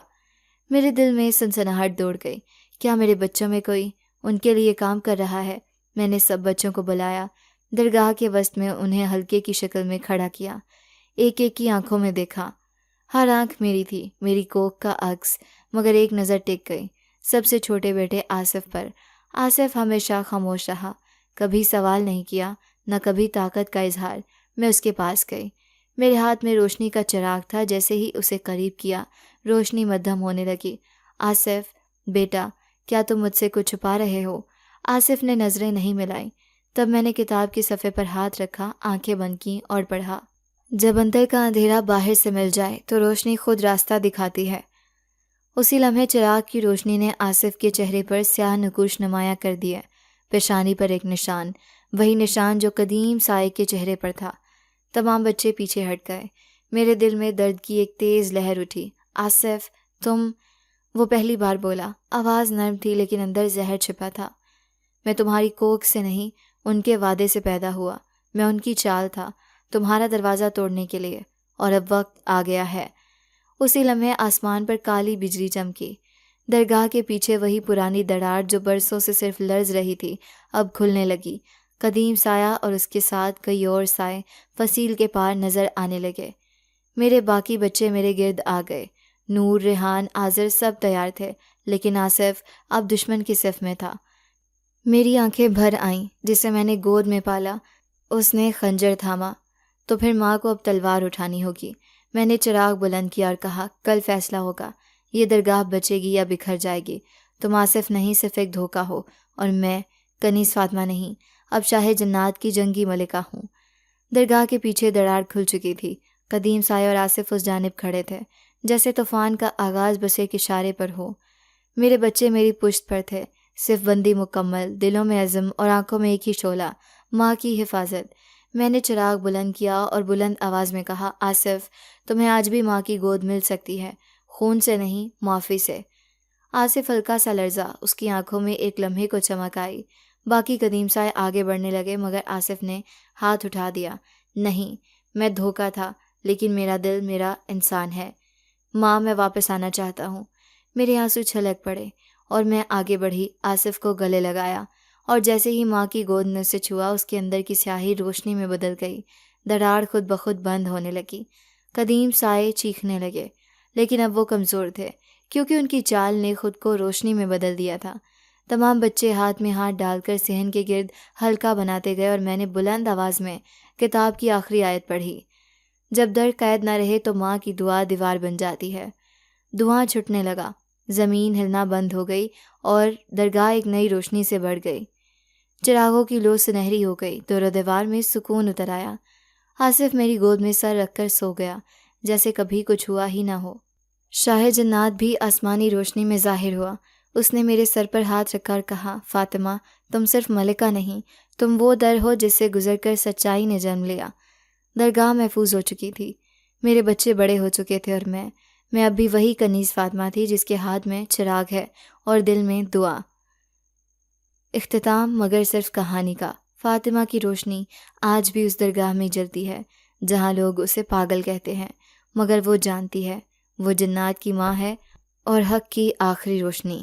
میرے دل میں سنسناہٹ دوڑ گئی۔ کیا میرے بچوں میں کوئی ان کے لیے کام کر رہا ہے؟ میں نے سب بچوں کو بلایا، درگاہ کے وسط میں انہیں حلقے کی شکل میں کھڑا کیا، ایک ایک کی آنکھوں میں دیکھا۔ ہر آنکھ میری تھی، میری کوکھ کا عکس، مگر ایک نظر ٹک گئی سب سے چھوٹے بیٹے آصف پر۔ آصف ہمیشہ خاموش رہا، کبھی سوال نہیں کیا، نہ کبھی طاقت کا اظہار۔ میں اس کے پاس گئی، میرے ہاتھ میں روشنی کا چراغ تھا۔ جیسے ہی اسے قریب کیا، روشنی مدھم ہونے لگی۔ آصف بیٹا، کیا تم مجھ سے کچھ چھپا رہے ہو؟ آصف نے نظریں نہیں ملائیں۔ تب میں نے کتاب کے صفحے پر ہاتھ رکھا، آنکھیں بند کیں اور پڑھا۔ جب اندر کا اندھیرا باہر سے مل جائے تو روشنی خود راستہ دکھاتی ہے۔ اسی لمحے چراغ کی روشنی نے آصف کے چہرے پر سیاہ نقوش نمایاں کر دیے، پیشانی پر ایک نشان، وہی نشان جو قدیم سائے کے چہرے پر تھا۔ تمام بچے پیچھے ہٹ گئے۔ میرے دل میں درد کی ایک تیز لہر اٹھی۔ آصف، تم، وہ پہلی بار بولا۔ آواز نرم تھی لیکن اندر زہر چھپا تھا۔ میں تمہاری کوکھ سے نہیں، ان کے وعدے سے پیدا ہوا۔ میں ان کی چال تھا، تمہارا دروازہ توڑنے کے لیے، اور اب وقت آ گیا ہے۔ اسی لمحے آسمان پر کالی بجلی چمکی۔ درگاہ کے پیچھے وہی پرانی دراڑ جو برسوں سے صرف لرز رہی تھی، اب کھلنے لگی۔ قدیم سایہ اور اس کے ساتھ کئی اور سائے فصیل کے پار نظر آنے لگے۔ میرے باقی بچے میرے گرد آ گئے۔ نور، ریحان، آذر سب تیار تھے، لیکن آصف اب دشمن کی صف میں تھا۔ میری آنکھیں بھر آئیں۔ جسے میں نے گود میں پالا، اس نے خنجر تھاما۔ تو پھر ماں کو اب تلوار اٹھانی ہوگی۔ میں نے چراغ بلند کیا اور کہا، کل فیصلہ ہوگا، یہ درگاہ بچے گی یا بکھر جائے گی۔ تم آصف نہیں، صرف ایک دھوکہ ہو، اور میں کنیز فاطمہ نہیں، اب شاہ جنات کی جنگی ملکہ ہوں۔ درگاہ کے پیچھے دراڑ کھل چکی تھی۔ قدیم سائے اور آصف اس جانب کھڑے تھے، جیسے طوفان کا آغاز بس ایک اشارے پر ہو۔ میرے بچے میری پشت پر تھے، صرف بندی مکمل، دلوں میں عزم اور آنکھوں میں ایک ہی شعلہ، ماں کی حفاظت۔ میں نے چراغ بلند کیا اور بلند آواز میں کہا، آصف، تمہیں آج بھی ماں کی گود مل سکتی ہے، خون سے نہیں، معافی سے۔ آصف ہلکا سا لرزا، اس کی آنکھوں میں ایک لمحے کو چمک آئی۔ باقی قدیم سائے آگے بڑھنے لگے، مگر آصف نے ہاتھ اٹھا دیا۔ نہیں، میں دھوکہ تھا، لیکن میرا دل میرا انسان ہے۔ ماں، میں واپس آنا چاہتا ہوں۔ میرے آنسو چھلک پڑے اور میں آگے بڑھی، آصف کو گلے لگایا، اور جیسے ہی ماں کی گود نے اسے چھوا، اس کے اندر کی سیاہی روشنی میں بدل گئی۔ دراڑ خود بخود بند ہونے لگی۔ قدیم سائے چیخنے لگے، لیکن اب وہ کمزور تھے، کیونکہ ان کی چال نے خود کو روشنی میں بدل دیا تھا۔ تمام بچے ہاتھ میں ہاتھ ڈال کر صحن کے گرد حلقہ بناتے گئے، اور میں نے بلند آواز میں کتاب کی آخری آیت پڑھی، جب در قید نہ رہے تو ماں کی دعا دیوار بن جاتی ہے۔ دھواں چھٹنے لگا، زمین ہلنا بند ہو گئی، اور درگاہ ایک نئی روشنی سے بڑھ گئی۔ چراغوں کی لو سنہری ہو گئی، دور و دیوار میں سکون اتر آیا۔ آصف میری گود میں سر رکھ کر سو گیا، جیسے کبھی کچھ ہوا ہی نہ ہو۔ شاہ جنات بھی آسمانی روشنی میں ظاہر ہوا۔ اس نے میرے سر پر ہاتھ رکھا اور کہا، فاطمہ، تم صرف ملکہ نہیں، تم وہ در ہو جس سے گزر کر سچائی نے جنم لیا۔ درگاہ محفوظ ہو چکی تھی، میرے بچے بڑے ہو چکے تھے، اور میں اب بھی وہی کنیز فاطمہ تھی جس کے ہاتھ میں چراغ ہے اور دل میں دعا۔ اختتام مگر صرف کہانی کا۔ فاطمہ کی روشنی آج بھی اس درگاہ میں جلتی ہے جہاں لوگ اسے پاگل کہتے ہیں، مگر وہ جانتی ہے وہ جنات کی ماں ہے اور حق کی آخری روشنی۔